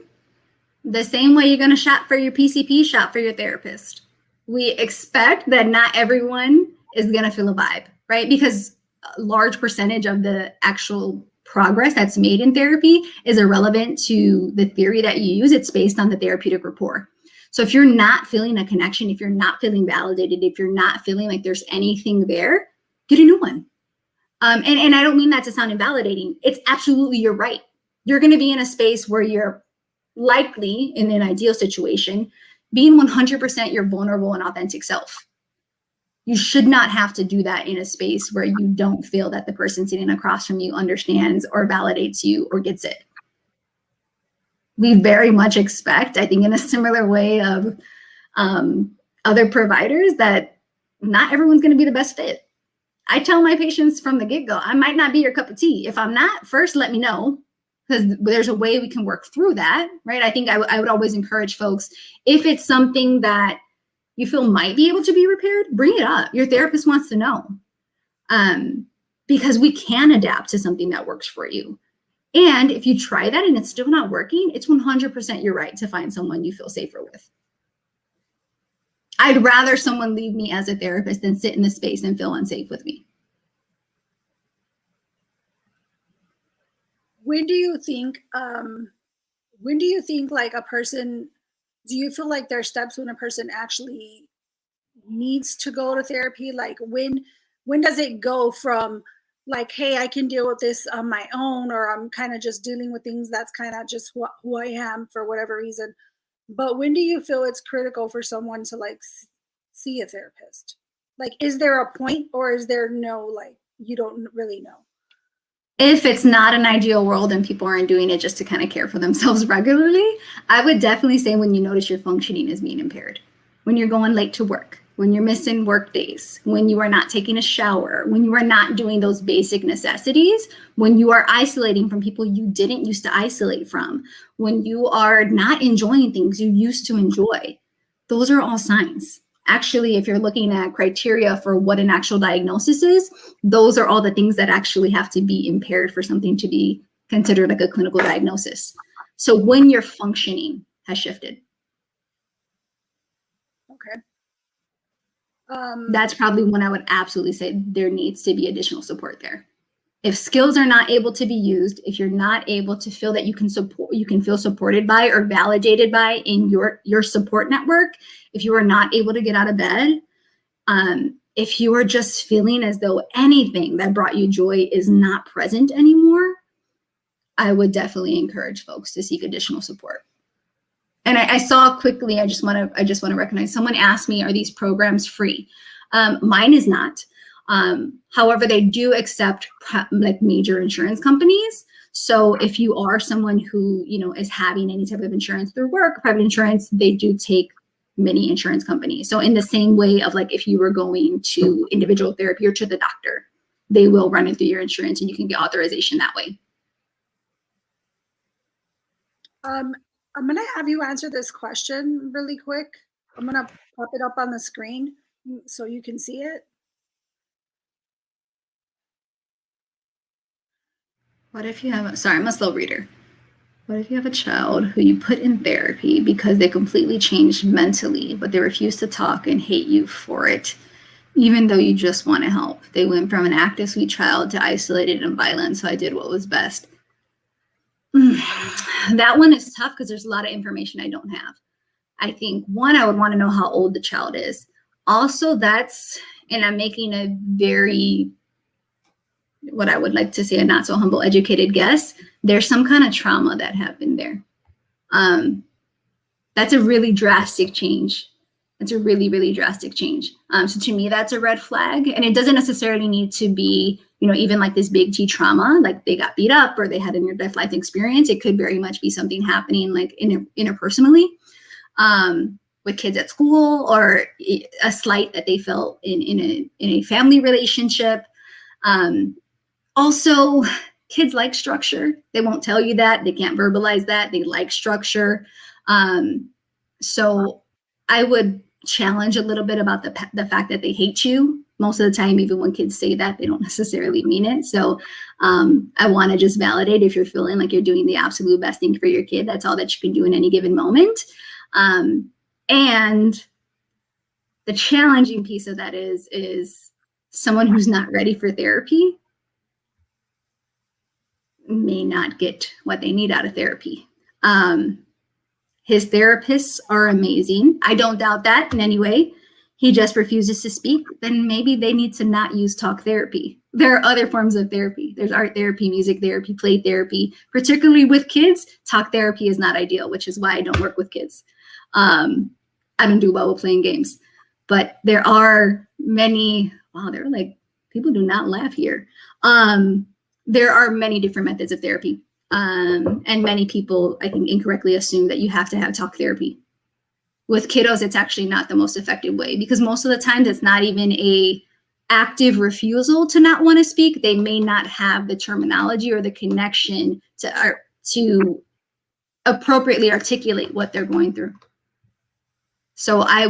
the same way you're going to shop for your PCP, shop for your therapist. We expect that not everyone is going to feel a vibe, right? Because a large percentage of the actual progress that's made in therapy is irrelevant to the theory that you use. It's based on the therapeutic rapport. So if you're not feeling a connection, if you're not feeling validated, if you're not feeling like there's anything there, get a new one. And I don't mean that to sound invalidating. It's absolutely, you're right. You're going to be in a space where you're likely, in an ideal situation, being 100% your vulnerable and authentic self. You should not have to do that in a space where you don't feel that the person sitting across from you understands or validates you or gets it. We very much expect, I think in a similar way of other providers, that not everyone's going to be the best fit. I tell my patients from the get-go, I might not be your cup of tea. If I'm not, first let me know, because there's a way we can work through that, right? I think I would always encourage folks, if it's something that you feel might be able to be repaired, bring it up. Your therapist wants to know, because we can adapt to something that works for you. And if you try that and it's still not working, it's 100% your right to find someone you feel safer with. I'd rather someone leave me as a therapist than sit in the space and feel unsafe with me. When do you think like a person, do you feel like there are steps when a person actually needs to go to therapy? Like when does it go from like, hey, I can deal with this on my own, or I'm kind of just dealing with things that's kind of just who I am for whatever reason. But when do you feel it's critical for someone to like see a therapist? Like, is there a point, or is there no, like, you don't really know? If it's not an ideal world and people aren't doing it just to kind of care for themselves regularly, I would definitely say when you notice your functioning is being impaired, when you're going late to work, when you're missing work days, when you are not taking a shower, when you are not doing those basic necessities, when you are isolating from people you didn't used to isolate from, when you are not enjoying things you used to enjoy, those are all signs. Actually, if you're looking at criteria for what an actual diagnosis is, those are all the things that actually have to be impaired for something to be considered like a clinical diagnosis. So when your functioning has shifted. Okay. That's probably when I would absolutely say there needs to be additional support there. If skills are not able to be used, if you're not able to feel that you can feel supported by or validated by in your support network, if you are not able to get out of bed, if you are just feeling as though anything that brought you joy is not present anymore, I would definitely encourage folks to seek additional support. And I saw quickly, I just want to recognize, someone asked me, are these programs free? Mine is not. However, they do accept like major insurance companies. So if you are someone who, is having any type of insurance through work, private insurance, they do take many insurance companies. So in the same way of like, if you were going to individual therapy or to the doctor, they will run it through your insurance and you can get authorization that way. I'm going to have you answer this question really quick. I'm going to pop it up on the screen so you can see it. What if you have, sorry, I'm a slow reader. What if you have a child who you put in therapy because they completely changed mentally, but they refuse to talk and hate you for it, even though you just want to help? They went from an active, sweet child to isolated and violent, so I did what was best. That one is tough because there's a lot of information I don't have. I think, one, I would want to know how old the child is. Also, and I'm making a very, what I would like to say, a not so humble, educated guess. There's some kind of trauma that happened there. That's a really drastic change. It's a really, really drastic change. So to me, that's a red flag. And it doesn't necessarily need to be, even like this big T trauma, like they got beat up or they had a near-death life experience. It could very much be something happening like interpersonally with kids at school, or a slight that they felt in a family relationship. Also, kids like structure. They won't tell you that. They can't verbalize that. They like structure. So I would challenge a little bit about the fact that they hate you. Most of the time, even when kids say that, they don't necessarily mean it. So I want to just validate if you're feeling like you're doing the absolute best thing for your kid. That's all that you can do in any given moment. And the challenging piece of that is someone who's not ready for therapy may not get what they need out of therapy. His therapists are amazing. I don't doubt that in any way. He just refuses to speak. Then maybe they need to not use talk therapy. There are other forms of therapy. There's art therapy, music therapy, play therapy. Particularly with kids, talk therapy is not ideal, which is why I don't work with kids. I don't do well with playing games. But there are many, wow, they're like, people do not laugh here. There are many different methods of therapy. And many people, I think, incorrectly assume that you have to have talk therapy. With kiddos, it's actually not the most effective way, because most of the time it's not even a active refusal to not want to speak. They may not have the terminology or the connection to appropriately articulate what they're going through. So I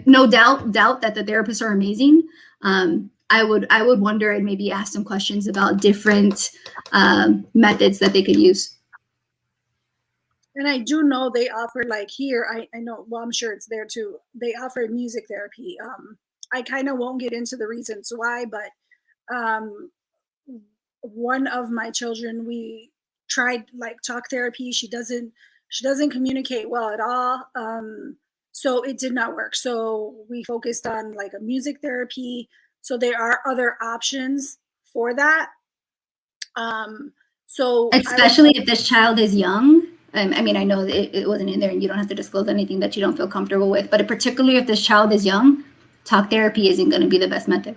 no doubt that the therapists are amazing. I would wonder and maybe ask some questions about different methods that they could use. And I do know they offer, like here, I know, well, I'm sure it's there too. They offer music therapy. I kind of won't get into the reasons why, but one of my children, we tried like talk therapy. She doesn't communicate well at all. So it did not work. So we focused on like a music therapy. So there are other options for that. So especially if this child is young. I mean, I know it wasn't in there and you don't have to disclose anything that you don't feel comfortable with, but particularly if this child is young, talk therapy isn't going to be the best method.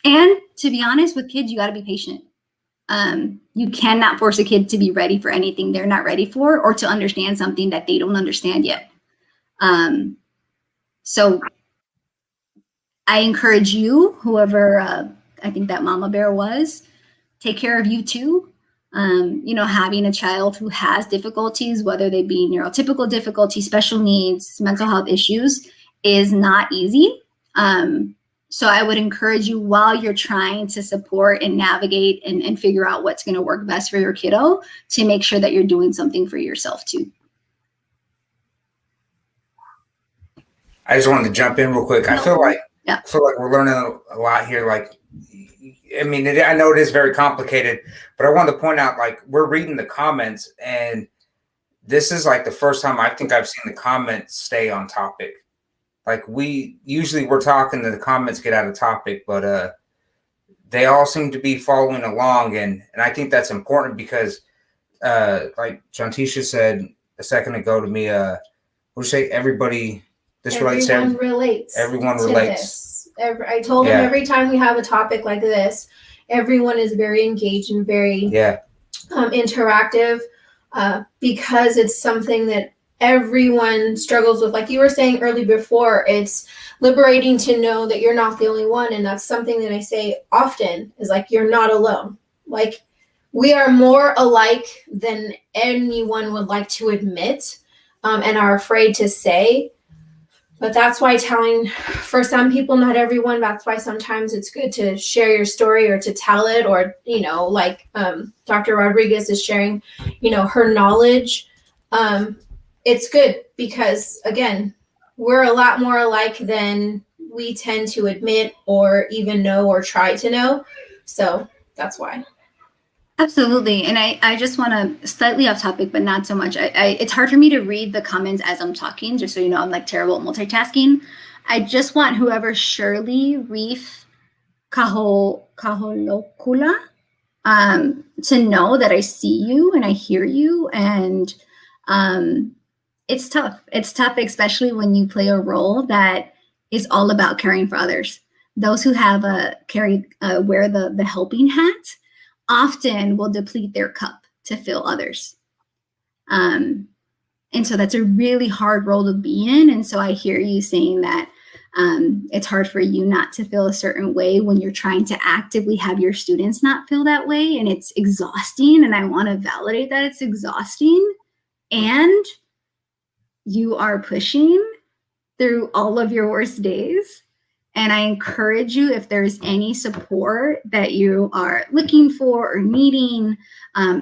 And to be honest, with kids, you got to be patient. You cannot force a kid to be ready for anything they're not ready for, or to understand something that they don't understand yet. So I encourage you, whoever I think that mama bear was, take care of you too. Having a child who has difficulties, whether they be neurotypical difficulties, special needs, mental health issues, is not easy. So I would encourage you, while you're trying to support and navigate and figure out what's going to work best for your kiddo, to make sure that you're doing something for yourself too. I just wanted to jump in real quick. I feel like we're learning a lot here. Like, I mean, I know it is very complicated, but I wanted to point out, like, we're reading the comments, and this is like the first time I think I've seen the comments stay on topic. Like, we're talking, the comments get out of topic, but they all seem to be following along, and I think that's important because, like Jantisha said a second ago to me, we'll say everybody. Everyone relates. Everyone to relates. This. I told them every time we have a topic like this, everyone is very engaged and very interactive because it's something that everyone struggles with. Like you were saying early before, it's liberating to know that you're not the only one. And that's something that I say often is like, you're not alone. Like, we are more alike than anyone would like to admit and are afraid to say. But that's why for some people, not everyone, that's why sometimes it's good to share your story or to tell it, or, like Dr. Rodriguez is sharing, her knowledge. It's good because, again, we're a lot more alike than we tend to admit or even know or try to know. So that's why. Absolutely. And I just want to, slightly off topic, but not so much. It's hard for me to read the comments as I'm talking, just so you know, I'm like terrible at multitasking. I just want whoever Shirley Reef Kaholokula to know that I see you and I hear you. And it's tough. It's tough, especially when you play a role that is all about caring for others. Those who have wear the helping hat often will deplete their cup to fill others. And so that's a really hard role to be in. And so I hear you saying that it's hard for you not to feel a certain way when you're trying to actively have your students not feel that way. And it's exhausting. And I want to validate that it's exhausting. And you are pushing through all of your worst days. And I encourage you, if there's any support that you are looking for or needing,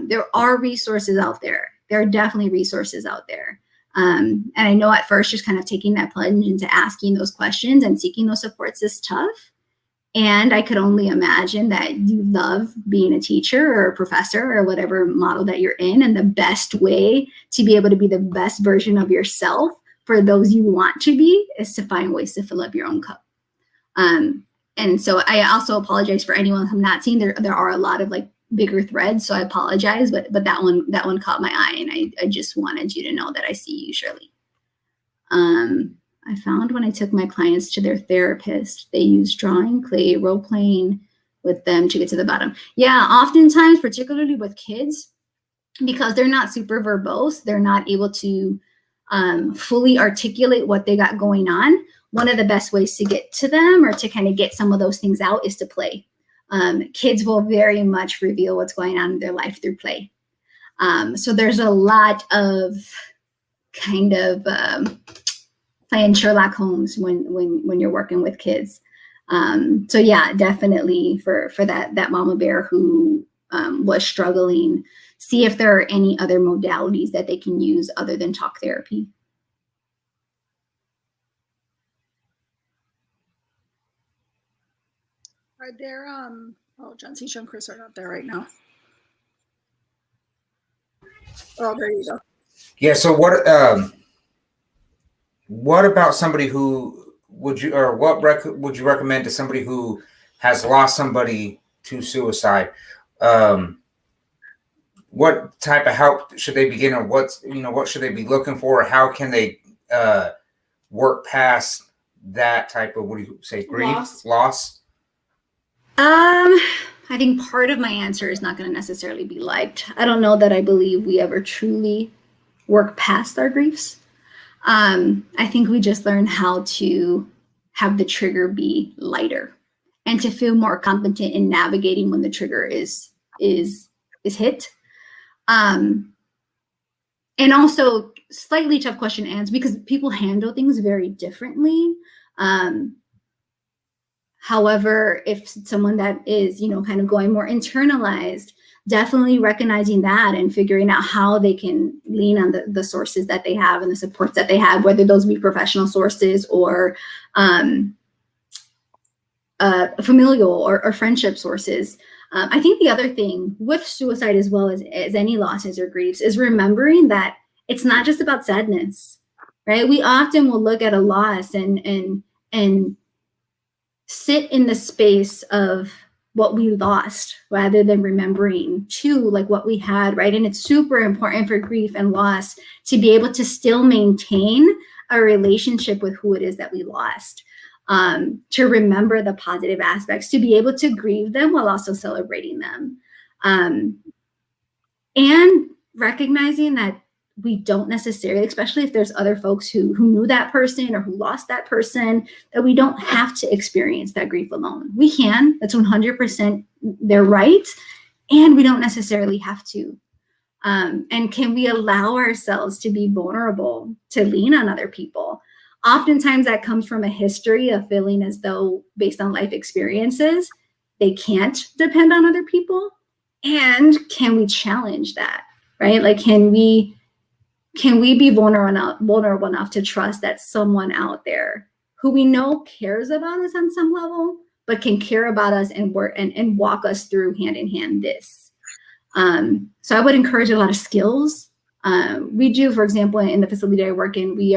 there are resources out there. There are definitely resources out there. And I know at first just kind of taking that plunge into asking those questions and seeking those supports is tough. And I could only imagine that you love being a teacher or a professor or whatever model that you're in. And the best way to be able to be the best version of yourself for those you want to be is to find ways to fill up your own cup. And so I also apologize for anyone who's not seen. There are a lot of like bigger threads, so I apologize, but that one caught my eye, and I just wanted you to know that I see you, Shirley. I found when I took my clients to their therapist, they used drawing, clay, role playing with them to get to the bottom. Yeah, oftentimes, particularly with kids, because they're not super verbose, they're not able to fully articulate what they got going on. One of the best ways to get to them or to kind of get some of those things out is to play. Kids will very much reveal what's going on in their life through play. So there's a lot of kind of playing Sherlock Holmes when you're working with kids. So yeah, definitely for that mama bear who was struggling, see if there are any other modalities that they can use other than talk therapy. Are there, John C. and Chris are not there right now. Oh, there you go. Yeah, so what about somebody who would you recommend to somebody who has lost somebody to suicide? What type of help should they begin, or what should they be looking for? How can they work past that type of, grief, loss? I think part of my answer is not going to necessarily be liked. I don't know that I believe we ever truly work past our griefs. I think we just learn how to have the trigger be lighter and to feel more competent in navigating when the trigger is hit. And also slightly tough question to answer because people handle things very differently. However, if someone that is, kind of going more internalized, definitely recognizing that and figuring out how they can lean on the sources that they have and the supports that they have, whether those be professional sources or familial or friendship sources. I think the other thing with suicide, as well as any losses or griefs, is remembering that it's not just about sadness, right? We often will look at a loss and sit in the space of what we lost rather than remembering too, like what we had, right? And it's super important for grief and loss to be able to still maintain a relationship with who it is that we lost, to remember the positive aspects, to be able to grieve them while also celebrating them, and recognizing that we don't necessarily, especially if there's other folks who knew that person or who lost that person, that we don't have to experience that grief alone. We can, that's 100% their right, and we don't necessarily have to. And can we allow ourselves to be vulnerable, to lean on other people? Oftentimes that comes from a history of feeling as though, based on life experiences, they can't depend on other people. And can we challenge that, right? Like, can we be vulnerable enough to trust that someone out there who we know cares about us on some level, but can care about us and work and walk us through hand in hand this. So I would encourage a lot of skills. We do, for example, in the facility I work in, we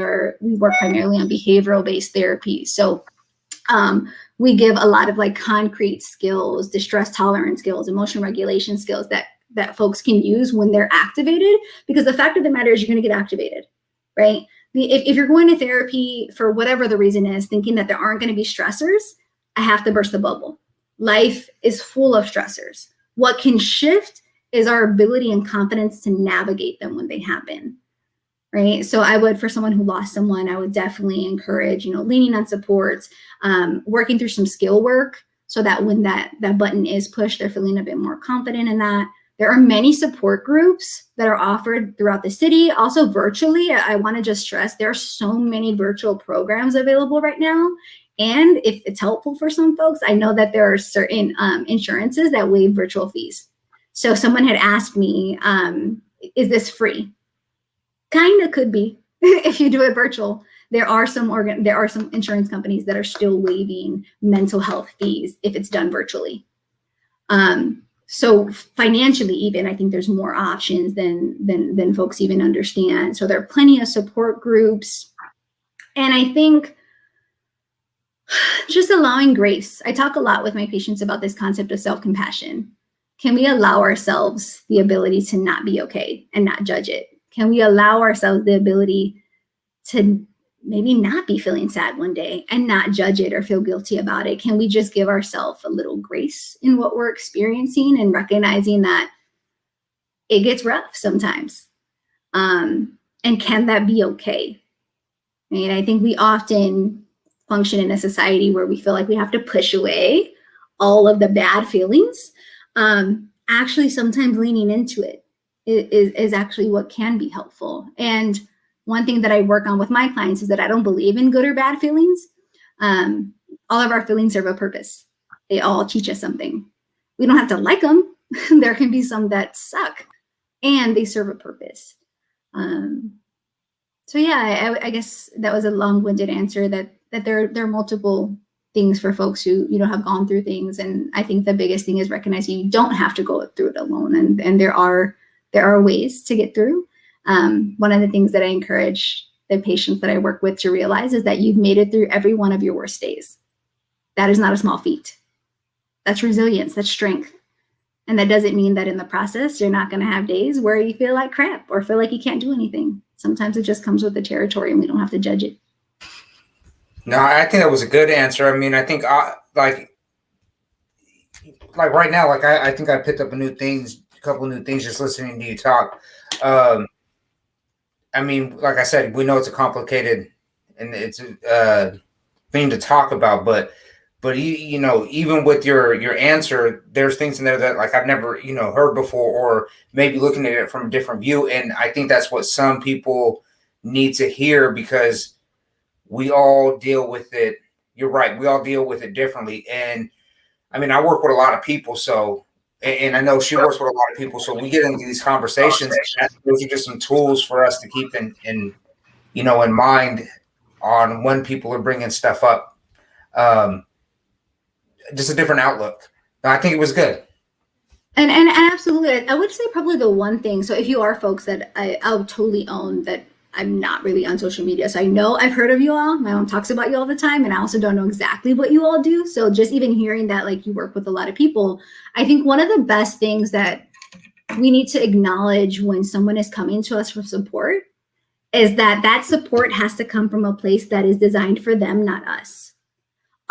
work primarily on behavioral-based therapy. So we give a lot of like concrete skills, distress tolerance skills, emotion regulation skills that folks can use when they're activated, because the fact of the matter is you're going to get activated, right? If you're going to therapy for whatever the reason is, thinking that there aren't going to be stressors, I have to burst the bubble. Life is full of stressors. What can shift is our ability and confidence to navigate them when they happen, right? So I would, for someone who lost someone, I would definitely encourage, leaning on supports, working through some skill work so that when that button is pushed, they're feeling a bit more confident in that. There are many support groups that are offered throughout the city, also virtually. I want to just stress there are so many virtual programs available right now. And if it's helpful for some folks, I know that there are certain insurances that waive virtual fees. So someone had asked me, is this free? Kind of could be if you do it virtual. There are some insurance companies that are still waiving mental health fees if it's done virtually. So financially, even, I think there's more options than folks even understand. So there are plenty of support groups. And I think just allowing grace. I talk a lot with my patients about this concept of self-compassion. Can we allow ourselves the ability to not be okay and not judge it? Can we allow ourselves the ability to maybe not be feeling sad one day and not judge it or feel guilty about it? Can we just give ourselves a little grace in what we're experiencing and recognizing that it gets rough sometimes? And can that be okay? And I think we often function in a society where we feel like we have to push away all of the bad feelings. Actually, sometimes leaning into it is actually what can be helpful. And one thing that I work on with my clients is that I don't believe in good or bad feelings. All of our feelings serve a purpose. They all teach us something. We don't have to like them. There can be some that suck and they serve a purpose. So yeah, I guess that was a long-winded answer that there are multiple things for folks who have gone through things. And I think the biggest thing is recognizing you don't have to go through it alone. And there are ways to get through. One of the things that I encourage the patients that I work with to realize is that you've made it through every one of your worst days. That is not a small feat. That's resilience, that's strength. And that doesn't mean that in the process, you're not going to have days where you feel like crap or feel like you can't do anything. Sometimes it just comes with the territory and we don't have to judge it. No, I think that was a good answer. I mean, I think like right now, I think I picked up a couple new things just listening to you talk. I mean, like I said, we know it's a complicated and it's a thing to talk about, but even with your answer, there's things in there that I've never, heard before, or maybe looking at it from a different view. And I think that's what some people need to hear, because we all deal with it. You're right. We all deal with it differently. And I mean, I work with a lot of people, and I know she works with a lot of people. So we get into these conversations. Those are just some tools for us to keep in mind on when people are bringing stuff up. just a different outlook. I think it was good. And absolutely, I would say probably the one thing. So if you are folks that I'll totally own that I'm not really on social media. So I know I've heard of you all. My mom talks about you all the time, and I also don't know exactly what you all do. So just even hearing that, like, you work with a lot of people, I think one of the best things that we need to acknowledge when someone is coming to us for support is that that support has to come from a place that is designed for them, not us.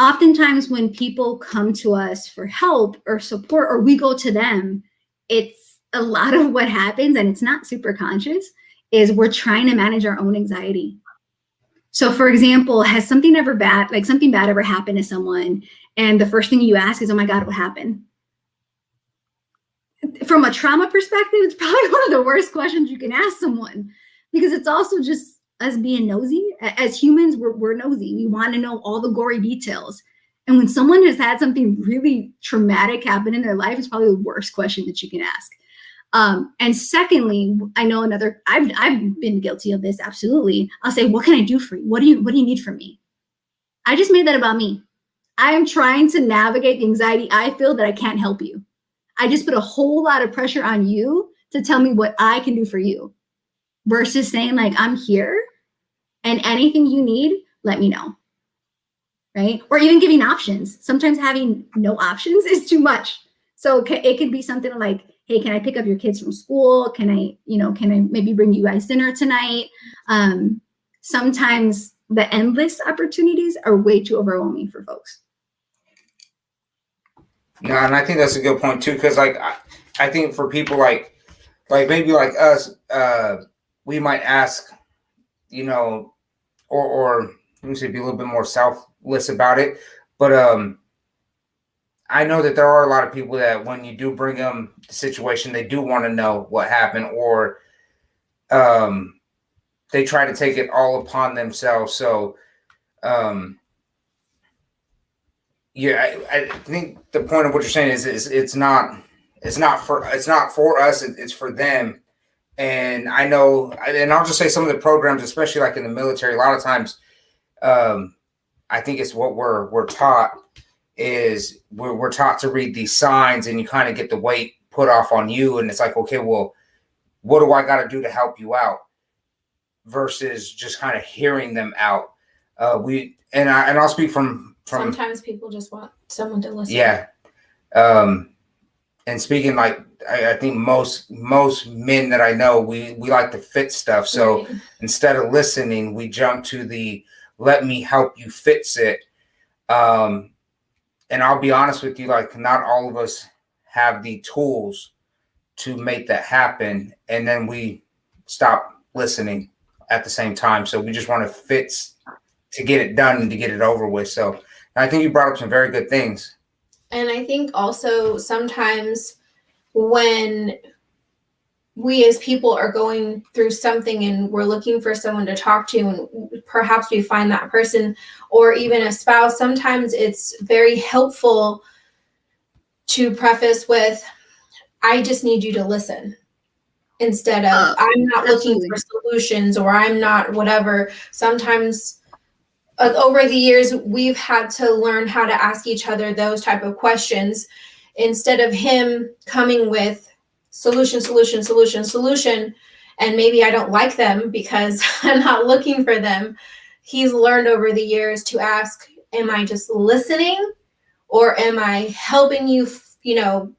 Oftentimes when people come to us for help or support, or we go to them, it's a lot of what happens, and it's not super conscious, is we're trying to manage our own anxiety. So for example, has something bad ever happened to someone, and the first thing you ask is, oh my God, what happened? From a trauma perspective, it's probably one of the worst questions you can ask someone, because it's also just us being nosy. As humans, we're nosy. We want to know all the gory details. And when someone has had something really traumatic happen in their life, it's probably the worst question that you can ask. And secondly, I know I've been guilty of this, absolutely. I'll say, what can I do for you? What do you need from me? I just made that about me. I am trying to navigate the anxiety I feel that I can't help you. I just put a whole lot of pressure on you to tell me what I can do for you, versus saying, like, I'm here and anything you need, let me know, right? Or even giving options. Sometimes having no options is too much. So it could be something like, hey, can I pick up your kids from school? Can I maybe bring you guys dinner tonight? Sometimes the endless opportunities are way too overwhelming for folks. No, and I think that's a good point too, because like I think for people like maybe like us, we might ask, or let me say, be a little bit more selfless about it. But I know that there are a lot of people that when you do bring them the situation, they do want to know what happened, or they try to take it all upon themselves. So yeah, I think the point of what you're saying is it's not for us, it's for them. And I know, and I'll just say some of the programs, especially like in the military, a lot of times, I think it's what we're taught is we're taught to read these signs, and you kind of get the weight put off on you, and it's like, okay, well, what do I got to do to help you out? Versus just kind of hearing them out. I'll speak from sometimes people just want someone to listen. Yeah. And speaking, like, I think most men that I know, we like to fix stuff. So right. Instead of listening, we jump to the let me help you fix it. And I'll be honest with you, like, not all of us have the tools to make that happen. And then we stop listening at the same time. So we just want to fix to get it done and to get it over with. So I think you brought up some very good things. And I think also sometimes when we as people are going through something and we're looking for someone to talk to, and perhaps we find that person, or even a spouse, sometimes it's very helpful to preface with, I just need you to listen, instead of I'm not looking for solutions, or I'm not whatever. Sometimes over the years, we've had to learn how to ask each other those type of questions, instead of him coming with solution, and maybe I don't like them because I'm not looking for them. He's learned over the years to ask, am I just listening, or am I helping you,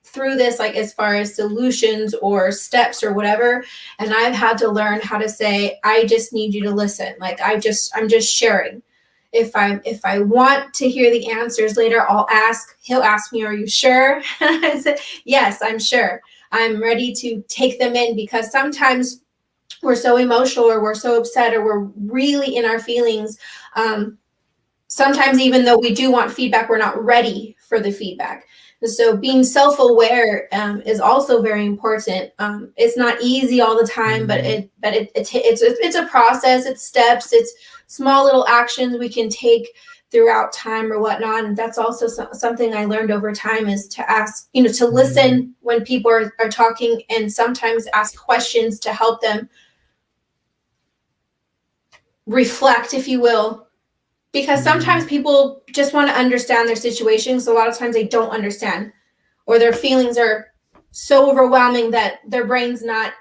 through this, like as far as solutions or steps or whatever. And I've had to learn how to say, I just need you to listen. Like I'm just sharing. If I want to hear the answers later, he'll ask me, are you sure? I said, yes, I'm sure. I'm ready to take them in, because sometimes we're so emotional, or we're so upset, or we're really in our feelings. Sometimes even though we do want feedback, we're not ready for the feedback. So being self-aware is also very important. It's not easy all the time, but it's a process. It's steps. It's small little actions we can take throughout time or whatnot. And that's also something I learned over time, is to ask, to listen when people are talking, and sometimes ask questions to help them reflect, if you will, because sometimes people just want to understand their situations. A lot of times they don't understand, or their feelings are so overwhelming that their brain's not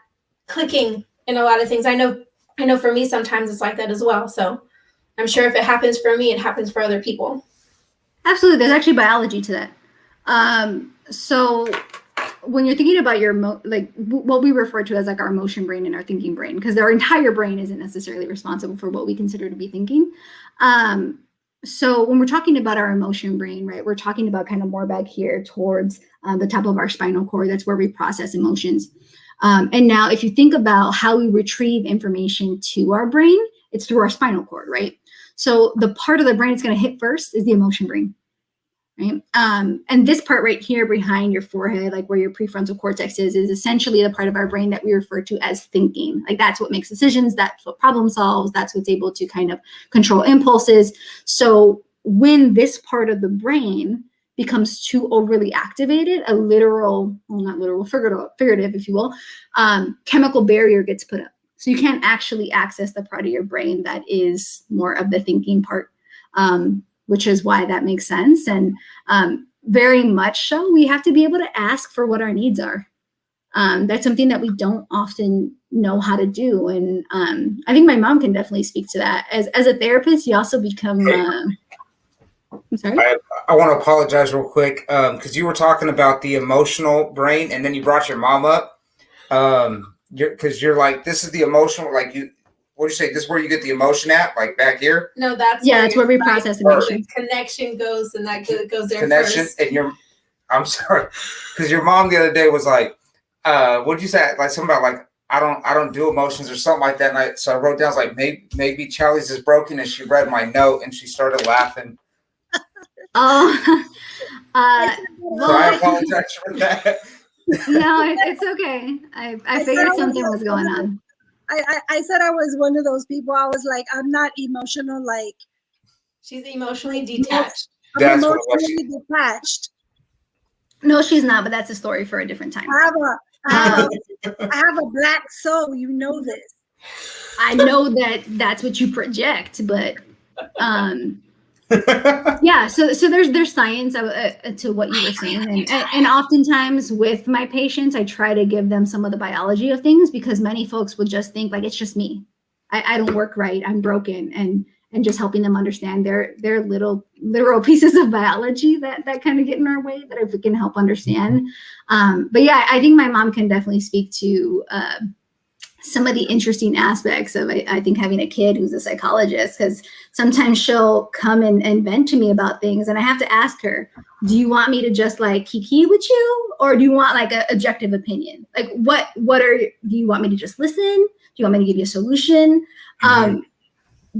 clicking in a lot of things. I know for me, sometimes it's like that as well. So I'm sure if it happens for me, it happens for other people. Absolutely. There's actually biology to that. So when you're thinking about your, what we refer to as like our emotion brain and our thinking brain, because our entire brain isn't necessarily responsible for what we consider to be thinking. So when we're talking about our emotion brain, right, we're talking about kind of more back here towards the top of our spinal cord. That's where we process emotions. And now if you think about how we retrieve information to our brain, it's through our spinal cord, right? So the part of the brain it's going to hit first is the emotion brain, right? And this part right here behind your forehead, like where your prefrontal cortex is essentially the part of our brain that we refer to as thinking. Like that's what makes decisions, that's what problem solves, that's what's able to kind of control impulses. So when this part of the brain becomes too overly activated, a literal, well, not literal, figurative, if you will, chemical barrier gets put up. So you can't actually access the part of your brain that is more of the thinking part, which is why that makes sense. And very much so, we have to be able to ask for what our needs are. That's something that we don't often know how to do. And I think my mom can definitely speak to that. As a therapist, you also become... I'm sorry? I want to apologize real quick because you were talking about the emotional brain and then you brought your mom up. Because you're like, this is the emotional, like you, what do you say? This is where you get the emotion at, like back here? No, that's where we process emotions. Connection goes, and that goes there connection first. And I'm sorry, because your mom the other day was like, what did you say? Like something about like, I don't do emotions or something like that. So I wrote down, like, maybe Charlie's is broken, and she read my note and she started laughing. Oh, so I apologize for that. No, it's okay. I figured something was going on. I said I was one of those people. I was like, I'm not emotional. Like, she's emotionally detached. I'm emotionally detached. No, she's not. But that's a story for a different time. I have a black soul. You know this. I know that's what you project, but yeah. So there's science to what you were saying, and oftentimes with my patients, I try to give them some of the biology of things because many folks will just think like it's just me. I don't work right. I'm broken, and just helping them understand their little literal pieces of biology that kind of get in our way that if we can help understand. But yeah, I think my mom can definitely speak to some of the interesting aspects of, I think, having a kid who's a psychologist, because sometimes she'll come and vent to me about things. And I have to ask her, do you want me to just like kiki with you? Or do you want like an objective opinion? Like do you want me to just listen? Do you want me to give you a solution?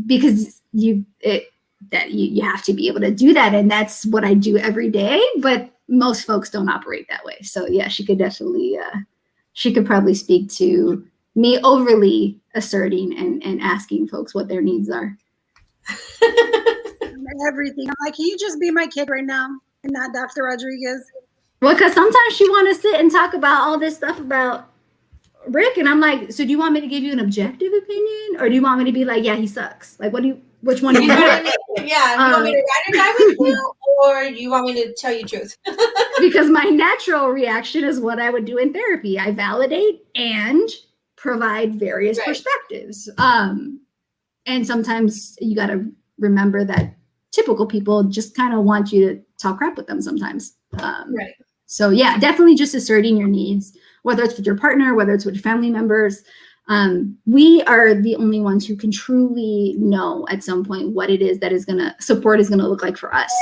Because you have to be able to do that. And that's what I do every day. But most folks don't operate that way. So yeah, she could definitely, she could probably speak to me overly asserting and asking folks what their needs are. Everything. I'm like, can you just be my kid right now and not Dr. Rodriguez? Well, because sometimes she want to sit and talk about all this stuff about Rick, and I'm like, so do you want me to give you an objective opinion, or do you want me to be like, yeah, he sucks? Like, which one do you want? Yeah, you want me to ride or die with you, or you want me to tell you the truth? Because my natural reaction is what I would do in therapy. I validate and provide various perspectives. And sometimes you got to remember that typical people just kind of want you to talk crap with them sometimes. So yeah, definitely just asserting your needs, whether it's with your partner, whether it's with your family members. We are the only ones who can truly know at some point what it is that support is going to look like for us.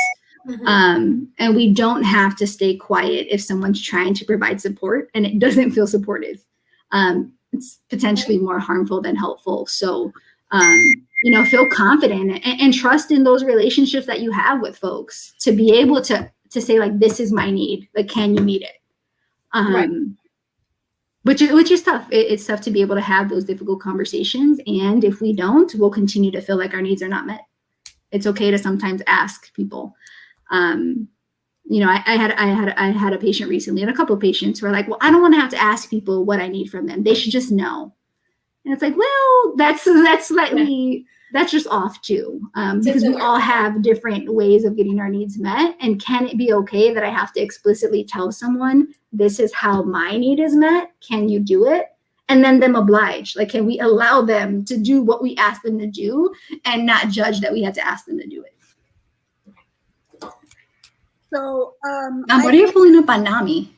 And we don't have to stay quiet if someone's trying to provide support and it doesn't feel supportive. It's potentially more harmful than helpful. So, feel confident and trust in those relationships that you have with folks to be able to say like, this is my need. Like, can you meet it? Which is tough. It's tough to be able to have those difficult conversations. And if we don't, we'll continue to feel like our needs are not met. It's okay to sometimes ask people. I had a patient recently, and a couple of patients who are like, well, I don't want to have to ask people what I need from them. They should just know. And it's like, well, that's slightly that's just off too, because we all have different ways of getting our needs met. And can it be okay that I have to explicitly tell someone, this is how my need is met? Can you do it? And then them oblige. Like, can we allow them to do what we ask them to do and not judge that we had to ask them to do it? So, what are you pulling up on NAMI?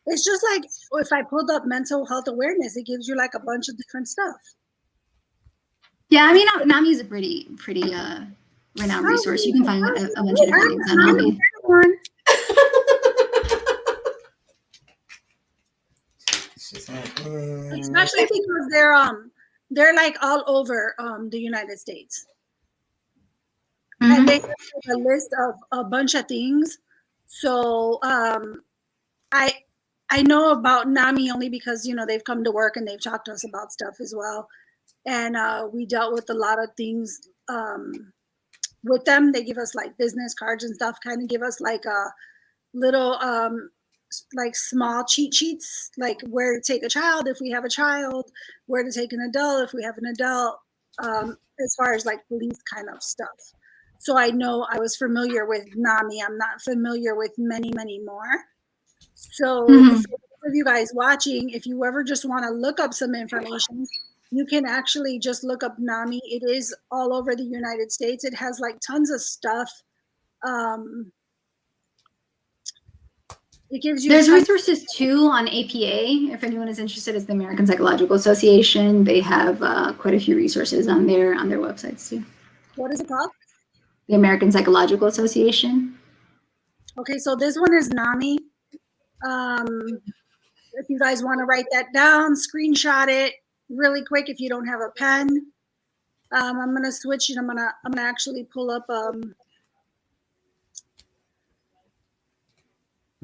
it's just like if I pulled up mental health awareness, it gives you like a bunch of different stuff. Yeah, I mean, NAMI is a pretty renowned resource. You can find a bunch of different things on NAMI. Especially because they're like all over the United States. And they have a list of a bunch of things. So I know about NAMI only because, you know, they've come to work and they've talked to us about stuff as well. And we dealt with a lot of things with them. They give us like business cards and stuff, kind of give us like a little like small cheat sheets, like where to take a child if we have a child, where to take an adult if we have an adult, as far as like police kind of stuff. So I know I was familiar with NAMI. I'm not familiar with many, many more. So for those of you guys watching, if you ever just want to look up some information, you can actually just look up NAMI. It is all over the United States. It has like tons of stuff. It gives you. There's resources too on APA. If anyone is interested, it's the American Psychological Association. They have quite a few resources on their websites too. What is it called? The American Psychological Association. Okay, so this one is NAMI. If you guys want to write that down, screenshot it really quick if you don't have a pen. I'm gonna switch and I'm gonna actually pull up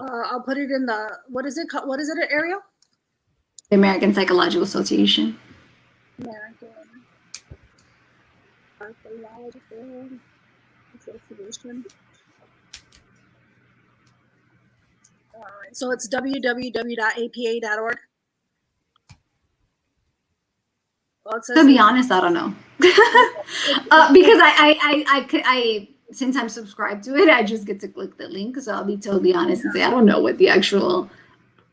I'll put it in the, what is it called? What is it, Ariel? The American Psychological Association. American Psychological Association. All right, so it's www.apa.org. Well, to be honest, I don't know. Because I since I'm subscribed to it, I just get to click the link. So I'll be totally honest and say I don't know what the actual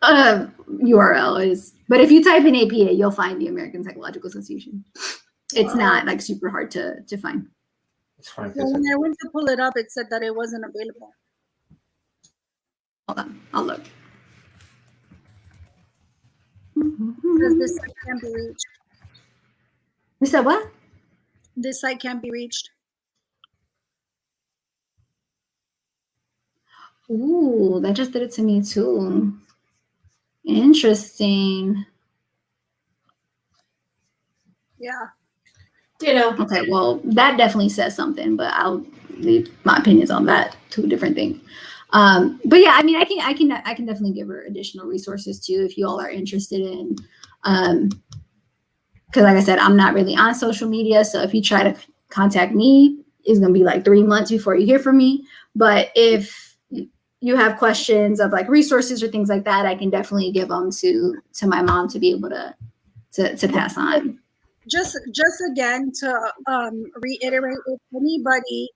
URL is. But if you type in APA, you'll find the American Psychological Association. It's not like super hard to find. It's fine. Well, when I went to pull it up, it said that it wasn't available. Hold on, I'll look. Because this site can't be reached. You said what? This site can't be reached. Ooh, that just did it to me too. Interesting. Yeah. Ditto. Okay, well, that definitely says something, but I'll leave my opinions on that to a different thing. But yeah, I mean, I can definitely give her additional resources too if you all are interested in. Because like I said, I'm not really on social media, so if you try to contact me, it's gonna be like 3 months before you hear from me. But if you have questions of like resources or things like that, I can definitely give them to my mom to be able to pass on. Just again to reiterate, if anybody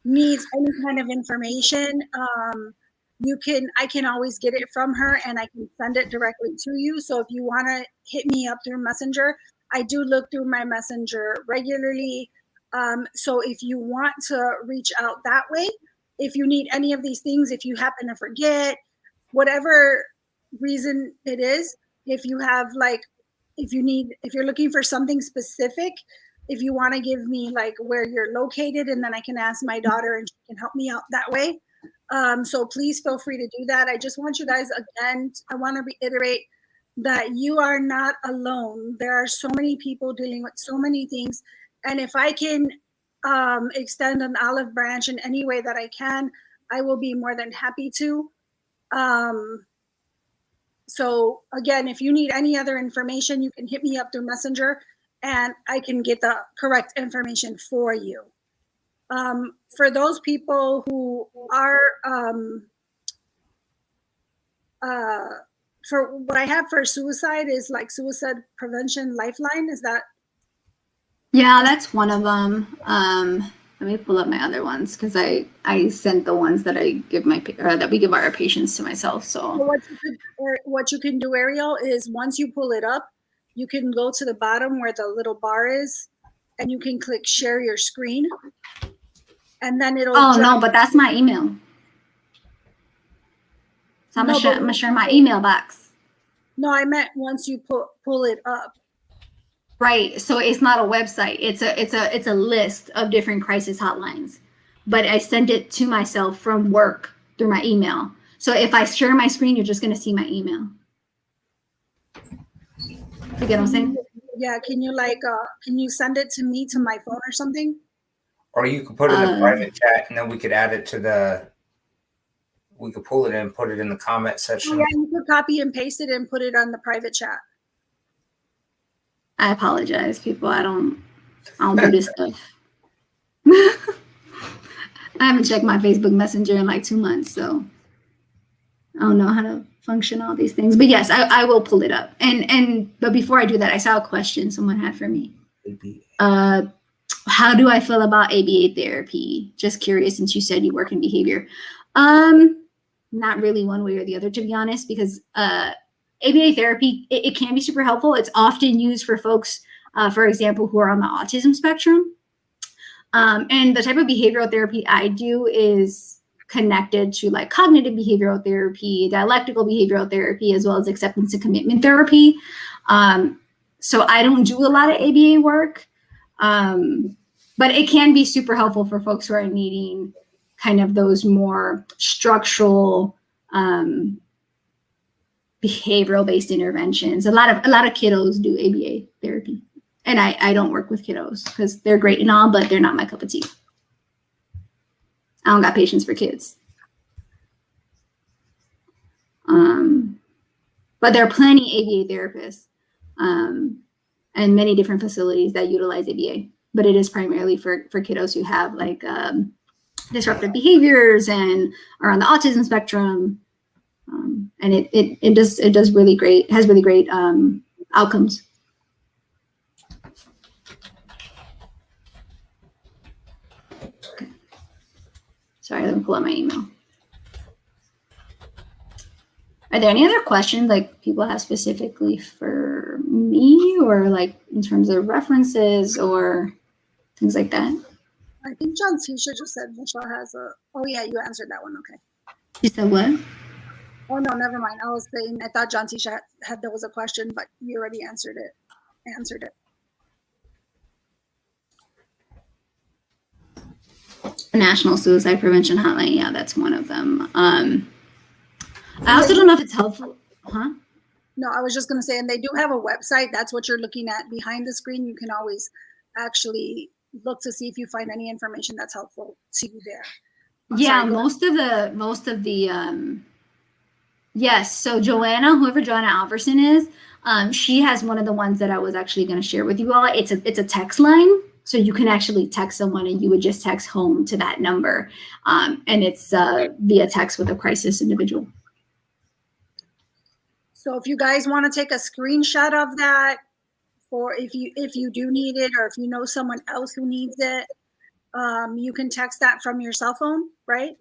needs any kind of information, I can always get it from her and I can send it directly to you. So if you want to hit me up through Messenger, I do look through my Messenger regularly. So if you want to reach out that way, if you need any of these things, if you happen to forget, whatever reason it is, if you have like, if you're looking for something specific, if you want to give me like where you're located, and then I can ask my daughter and she can help me out that way. So please feel free to do that. I just want you guys, again, I want to reiterate that you are not alone. There are so many people dealing with so many things. And if I can extend an olive branch in any way that I can, I will be more than happy to. So again, if you need any other information, you can hit me up through Messenger and I can get the correct information for you. For those people who are, for what I have for suicide is like Suicide Prevention Lifeline. Is that? Yeah, that's one of them. Let me pull up my other ones because I sent the ones that I give that we give our patients to myself. So what you can do, Ariel, is once you pull it up, you can go to the bottom where the little bar is, and you can click share your screen, and then it'll. Oh no, but that's my email. So I'm gonna share my email box. No, I meant once you pull it up. Right. So it's not a website. It's a list of different crisis hotlines. But I send it to myself from work through my email. So if I share my screen, you're just gonna see my email. You get what I'm saying? Yeah. Can you send it to me to my phone or something? Or you could put it in the private chat, and then we could add it to we could pull it in and put it in the comment section. Yeah, you could copy and paste it and put it on the private chat. I apologize, people. I don't do this stuff. I haven't checked my Facebook Messenger in like 2 months, so I don't know how to function all these things. But yes, I will pull it up. But before I do that, I saw a question someone had for me. How do I feel about ABA therapy? Just curious, since you said you work in behavior. Not really one way or the other, to be honest, because ABA therapy, it can be super helpful. It's often used for folks, for example, who are on the autism spectrum. And the type of behavioral therapy I do is connected to like cognitive behavioral therapy, dialectical behavioral therapy, as well as acceptance and commitment therapy. So I don't do a lot of ABA work, but it can be super helpful for folks who are needing kind of those more structural, behavioral-based interventions. A lot of kiddos do ABA therapy, and I don't work with kiddos because they're great and all, but they're not my cup of tea. I don't got patience for kids. But there are plenty ABA therapists and many different facilities that utilize ABA, but it is primarily for kiddos who have like disruptive behaviors and are on the autism spectrum. And it does really great, has really great outcomes. Okay. Sorry, let me pull up my email. Are there any other questions like people have specifically for me, or like in terms of references or things like that? I think John Tisha just said Michelle has a. Oh yeah, you answered that one. Okay. You said what? Oh no, never mind. I was saying I thought John Tisha had there was a question, but you already answered it. National Suicide Prevention Hotline. Yeah, that's one of them. I also don't know if it's helpful. Huh? No, I was just going to say, and they do have a website. That's what you're looking at behind the screen. You can always actually look to see if you find any information that's helpful to you there. Yeah, most of the yes. So Joanna, whoever Joanna Alverson is, she has one of the ones that I was actually going to share with you all. It's a text line, so you can actually text someone, and you would just text home to that number, and it's via text with a crisis individual. So if you guys want to take a screenshot of that, for if you do need it, or if you know someone else who needs it, you can text that from your cell phone, right?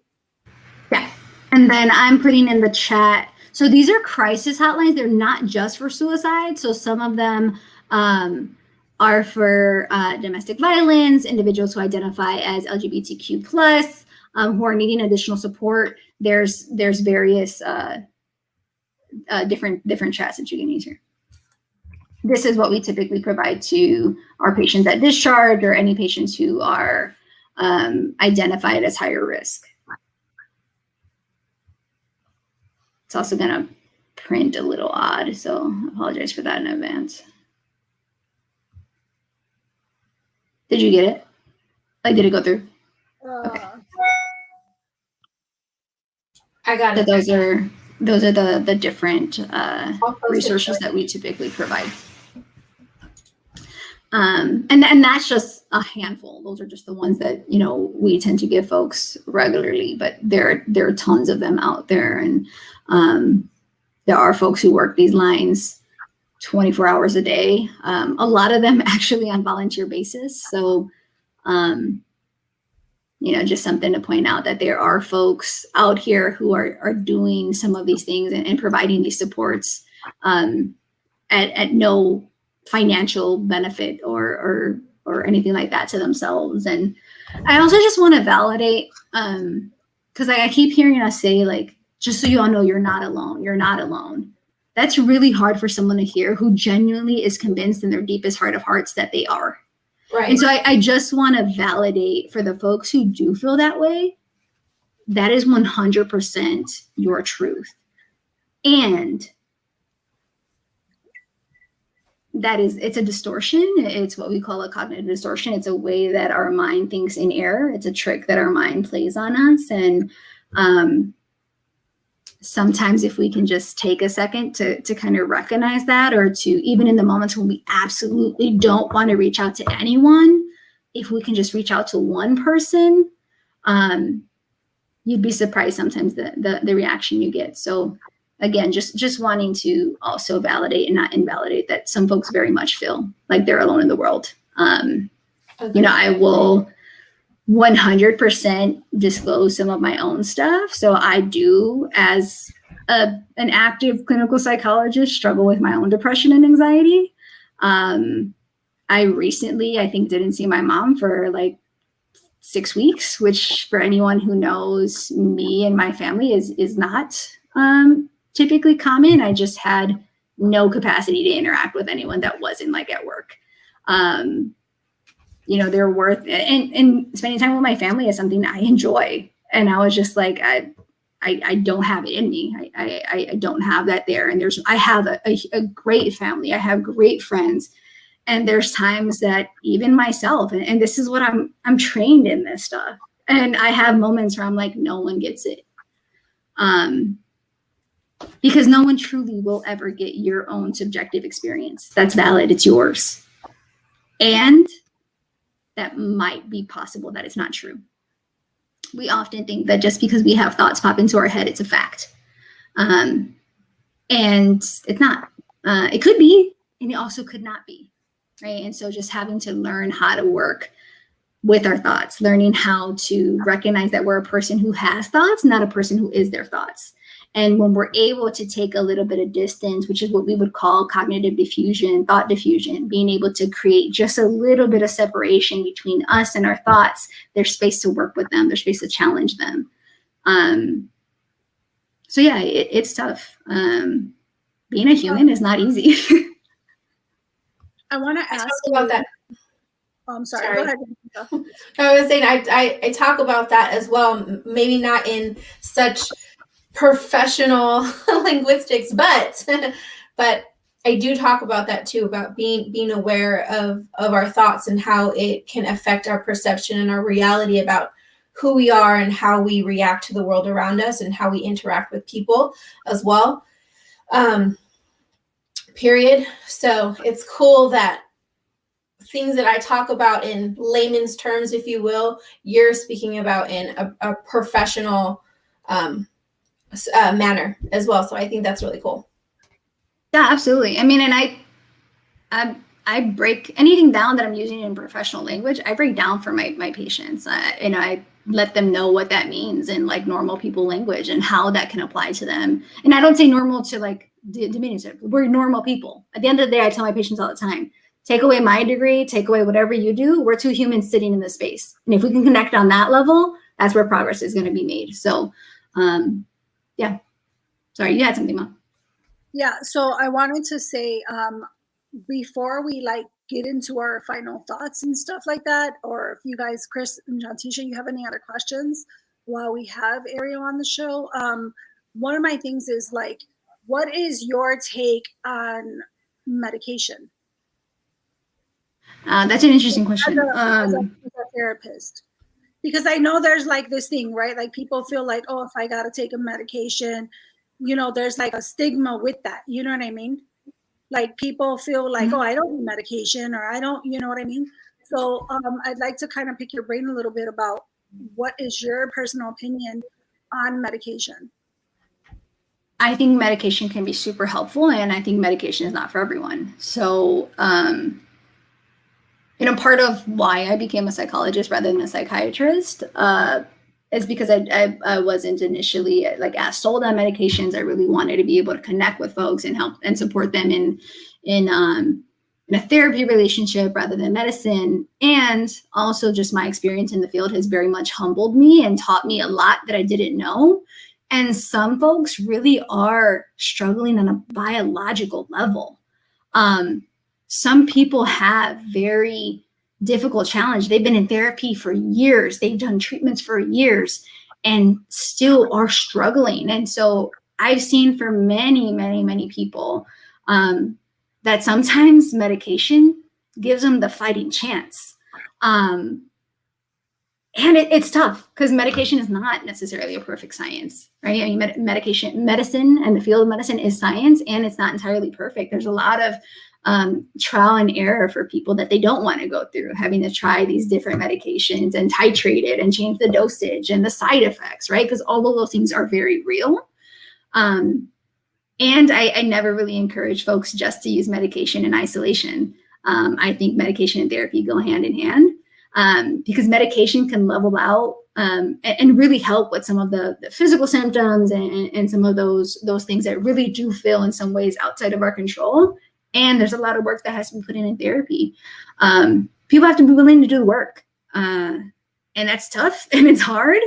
Yeah. And then I'm putting in the chat. So these are crisis hotlines. They're not just for suicide. So some of them are for domestic violence, individuals who identify as LGBTQ+, who are needing additional support. There's various different chats that you can use here. This is what we typically provide to our patients at discharge, or any patients who are identified as higher risk. It's also going to print a little odd, so I apologize for that in advance. Did you get it? Like, did it go through? Okay. I got it. So those are the different resources that we typically provide. And that's just a handful. Those are just the ones that, we tend to give folks regularly, but there are tons of them out there. And there are folks who work these lines 24 hours a day. A lot of them actually on volunteer basis. So, just something to point out that there are folks out here who are doing some of these things and providing these supports at no financial benefit or anything like that to themselves. And I also just want to validate, because I keep hearing us say, like, just so you all know, you're not alone. You're not alone. That's really hard for someone to hear who genuinely is convinced in their deepest heart of hearts that they are. Right. And so I just want to validate for the folks who do feel that way, that is 100% your truth. And it's a distortion. It's what we call a cognitive distortion. It's a way that our mind thinks in error. It's a trick that our mind plays on us. And sometimes if we can just take a second to kind of recognize that, or to, even in the moments when we absolutely don't want to reach out to anyone, if we can just reach out to one person, you'd be surprised sometimes the reaction you get. So again, just wanting to also validate and not invalidate that some folks very much feel like they're alone in the world. I will 100% disclose some of my own stuff. So I do, as an active clinical psychologist, struggle with my own depression and anxiety. I recently, I think, didn't see my mom for like 6 weeks, which for anyone who knows me and my family is not typically common. I just had no capacity to interact with anyone that wasn't like at work. They're worth it. And spending time with my family is something I enjoy. And I was just like, I don't have it in me. I don't have that there. And I have a great family. I have great friends. And there's times that even myself, and this is what I'm trained in this stuff. And I have moments where I'm like, no one gets it. Because no one truly will ever get your own subjective experience. That's valid. It's yours. And that might be possible that it's not true. We often think that just because we have thoughts pop into our head, it's a fact. And it's not. It could be, and it also could not be, right? And so just having to learn how to work with our thoughts, learning how to recognize that we're a person who has thoughts, not a person who is their thoughts. And when we're able to take a little bit of distance, which is what we would call cognitive diffusion, thought diffusion, being able to create just a little bit of separation between us and our thoughts, there's space to work with them, there's space to challenge them. So yeah, it's tough. Being a human is not easy. I want to ask about that. Oh, I'm sorry. Go ahead. I was saying I talk about that as well, maybe not in such professional linguistics, but I do talk about that too, about being aware of our thoughts and how it can affect our perception and our reality about who we are and how we react to the world around us and how we interact with people as well. Period. So it's cool that things that I talk about in layman's terms, if you will, you're speaking about in a professional manner as well. So I think that's really cool. Yeah, absolutely. I mean, and I break anything down that I'm using in professional language. I break down for my patients. I let them know what that means in like normal people language and how that can apply to them. And I don't say normal to like diminutive. We're normal people. At the end of the day, I tell my patients all the time, take away my degree, take away whatever you do. We're two humans sitting in this space. And if we can connect on that level, that's where progress is going to be made. So, yeah. Sorry, you had something, Mom. Yeah, so I wanted to say, before we like get into our final thoughts and stuff like that, or if you guys, Chris and Jantisha, you have any other questions while we have Ariel on the show, one of my things is like, what is your take on medication? That's an interesting question. As a therapist, because I know there's like this thing, right? Like people feel like, oh, if I got to take a medication, there's like a stigma with that. You know what I mean? Like people feel like, oh, I don't need medication, or I don't, you know what I mean? So I'd like to kind of pick your brain a little bit about what is your personal opinion on medication? I think medication can be super helpful, and I think medication is not for everyone. So, part of why I became a psychologist rather than a psychiatrist is because I wasn't initially asked sold on medications. I really wanted to be able to connect with folks and help and support them in a therapy relationship rather than medicine. And also just my experience in the field has very much humbled me and taught me a lot that I didn't know. And some folks really are struggling on a biological level. Some people have very difficult challenge. They've been in therapy for years. They've done treatments for years and still are struggling. And so I've seen for many, many, many people that sometimes medication gives them the fighting chance. And it's tough because medication is not necessarily a perfect science, right? I mean, medicine and the field of medicine is science, and it's not entirely perfect. There's a lot of trial and error for people that they don't want to go through, having to try these different medications and titrate it and change the dosage and the side effects, right? Because all of those things are very real. And I never really encourage folks just to use medication in isolation. I think medication and therapy go hand in hand. Because medication can level out and really help with some of the physical symptoms and some of those things that really do feel in some ways outside of our control. And there's a lot of work that has to be put in therapy. People have to be willing to do the work. And that's tough and it's hard.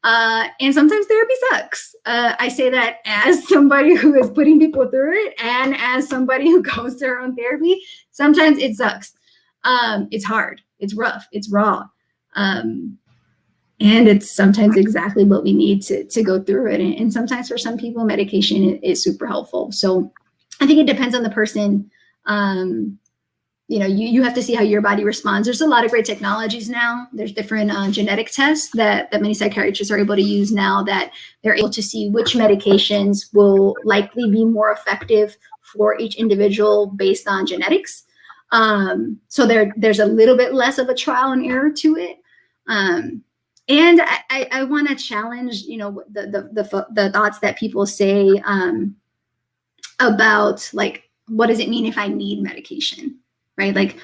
And sometimes therapy sucks. I say that as somebody who is putting people through it and as somebody who goes to their own therapy. Sometimes it sucks. It's hard. It's rough. It's raw. And it's sometimes exactly what we need to go through it. And sometimes for some people, medication is super helpful. So I think it depends on the person. You have to see how your body responds. There's a lot of great technologies now. There's different genetic tests that many psychiatrists are able to use now, that they're able to see which medications will likely be more effective for each individual based on genetics. So there's a little bit less of a trial and error to it. And I want to challenge, the thoughts that people say about what does it mean if I need medication, right? Like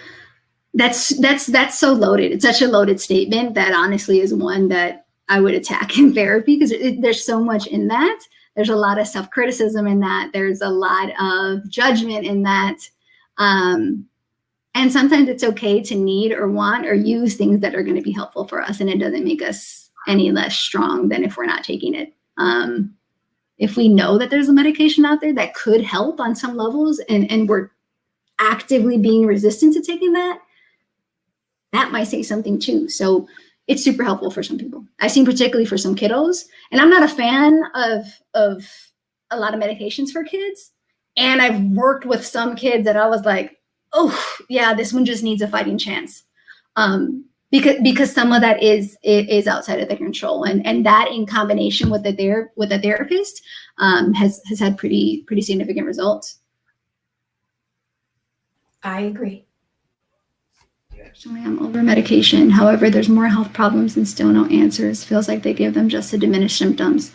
that's so loaded. It's such a loaded statement that honestly is one that I would attack in therapy because there's so much in that. There's a lot of self-criticism in that. There's a lot of judgment in that. And sometimes it's okay to need or want or use things that are going to be helpful for us. And it doesn't make us any less strong than if we're not taking it. If we know that there's a medication out there that could help on some levels and we're actively being resistant to taking that might say something too. So it's super helpful for some people. I've seen particularly for some kiddos. And I'm not a fan of a lot of medications for kids. And I've worked with some kids that I was like, oh yeah, this one just needs a fighting chance, because some of that is outside of their control, and that in combination with a therapist has had pretty significant results. I agree. I'm over medication. However, there's more health problems and still no answers. Feels like they give them just to diminish symptoms.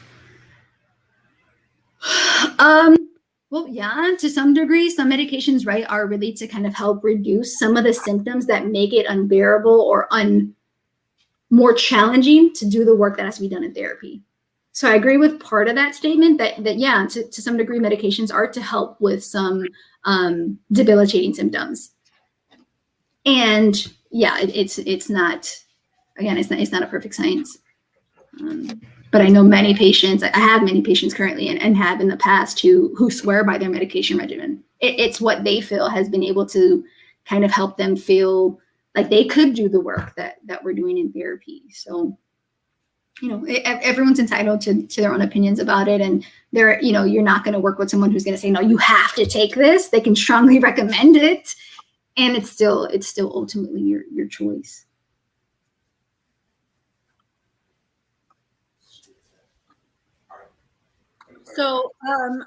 Well, yeah, to some degree, some medications, right, are really to kind of help reduce some of the symptoms that make it unbearable or more challenging to do the work that has to be done in therapy. So I agree with part of that statement that yeah, to some degree, medications are to help with some debilitating symptoms. And yeah, it's not a perfect science. But I know many patients, I have many patients currently and have in the past who swear by their medication regimen. It's what they feel has been able to kind of help them feel like they could do the work that we're doing in therapy. So, everyone's entitled to their own opinions about it. And you're not going to work with someone who's going to say, no, you have to take this. They can strongly recommend it. And it's still ultimately your choice. So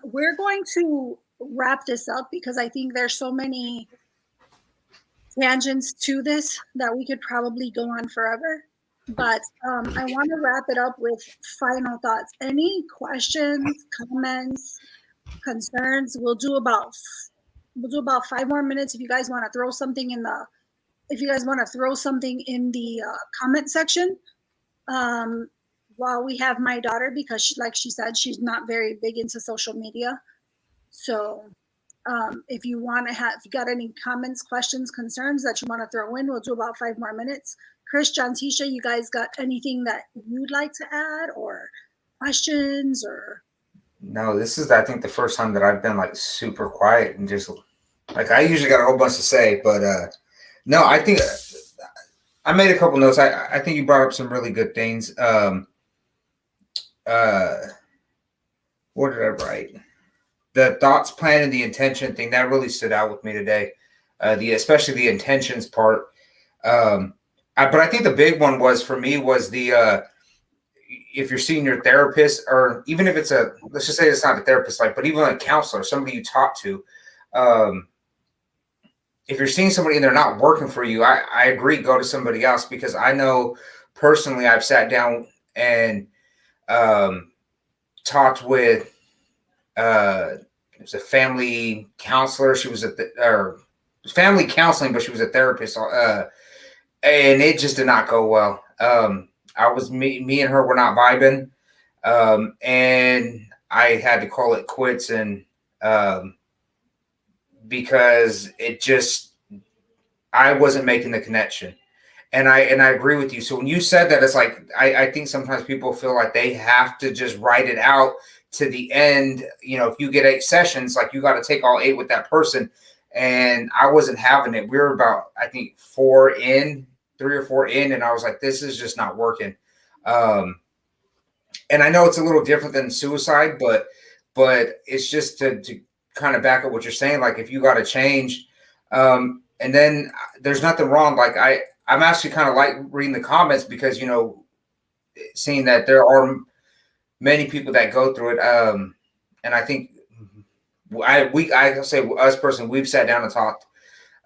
we're going to wrap this up because I think there's so many tangents to this that we could probably go on forever. But I want to wrap it up with final thoughts. Any questions, comments, concerns? We'll do about 5 more minutes. If you guys want to throw something in the comment section, while we have my daughter, because like she said, she's not very big into social media. So if you got any comments, questions, concerns that you want to throw in, we'll do about 5 more minutes. Chris, John, Tisha, you guys got anything that you'd like to add, or questions, or? No, this is, I think, the first time that I've been like super quiet and just like, I usually got a whole bunch to say, but no, I think I made a couple notes. I think you brought up some really good things. What did I write? The thoughts, plan, and the intention thing that really stood out with me today. Especially the intentions part. But I think the big one was for me was the if you're seeing your therapist, or even if it's let's just say it's not a therapist, but even a counselor, somebody you talk to. If you're seeing somebody and they're not working for you, I agree, go to somebody else, because I know personally I've sat down and talked with it was a family counselor. She was family counseling, but she was a therapist, and it just did not go well. Me and her were not vibing, and I had to call it quits, and because I wasn't making the connection. And I agree with you. So when you said that, it's like, I think sometimes people feel like they have to just write it out to the end. If you get 8 sessions, like, you got to take all 8 with that person. And I wasn't having it. We were about, I think, 3 or 4 in. And I was like, this is just not working. And I know it's a little different than suicide, but it's just to kind of back up what you're saying. Like, if you got to change, and then there's nothing wrong. Like, I'm actually kind of like reading the comments, because, seeing that there are many people that go through it. And I think I say us personally, we've sat down and talked,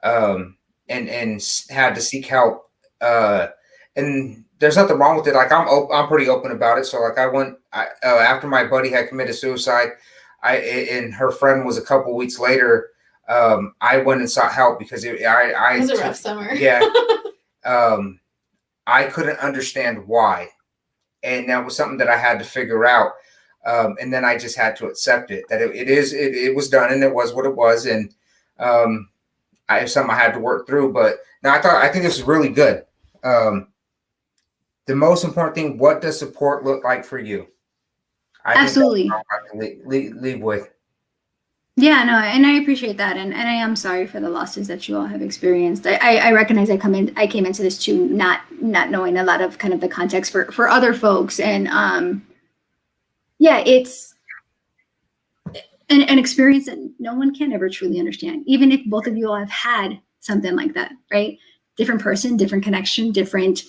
and had to seek help. And there's nothing wrong with it. Like, I'm pretty open about it. So like, I went, after my buddy had committed suicide, and her friend was a couple weeks later, I went and sought help, because it was a rough summer. Yeah. I couldn't understand why. And that was something that I had to figure out. And then I just had to accept it, that it was done, and it was what it was. And it's something I had to work through. But now I think this is really good. The most important thing, what does support look like for you? Absolutely. I have to leave with. Yeah, no, and I appreciate that, and I am sorry for the losses that you all have experienced. I recognize I came into this too, not knowing a lot of kind of the context for other folks, and yeah, it's an experience that no one can ever truly understand, even if both of you all have had something like that, right? Different person, different connection, different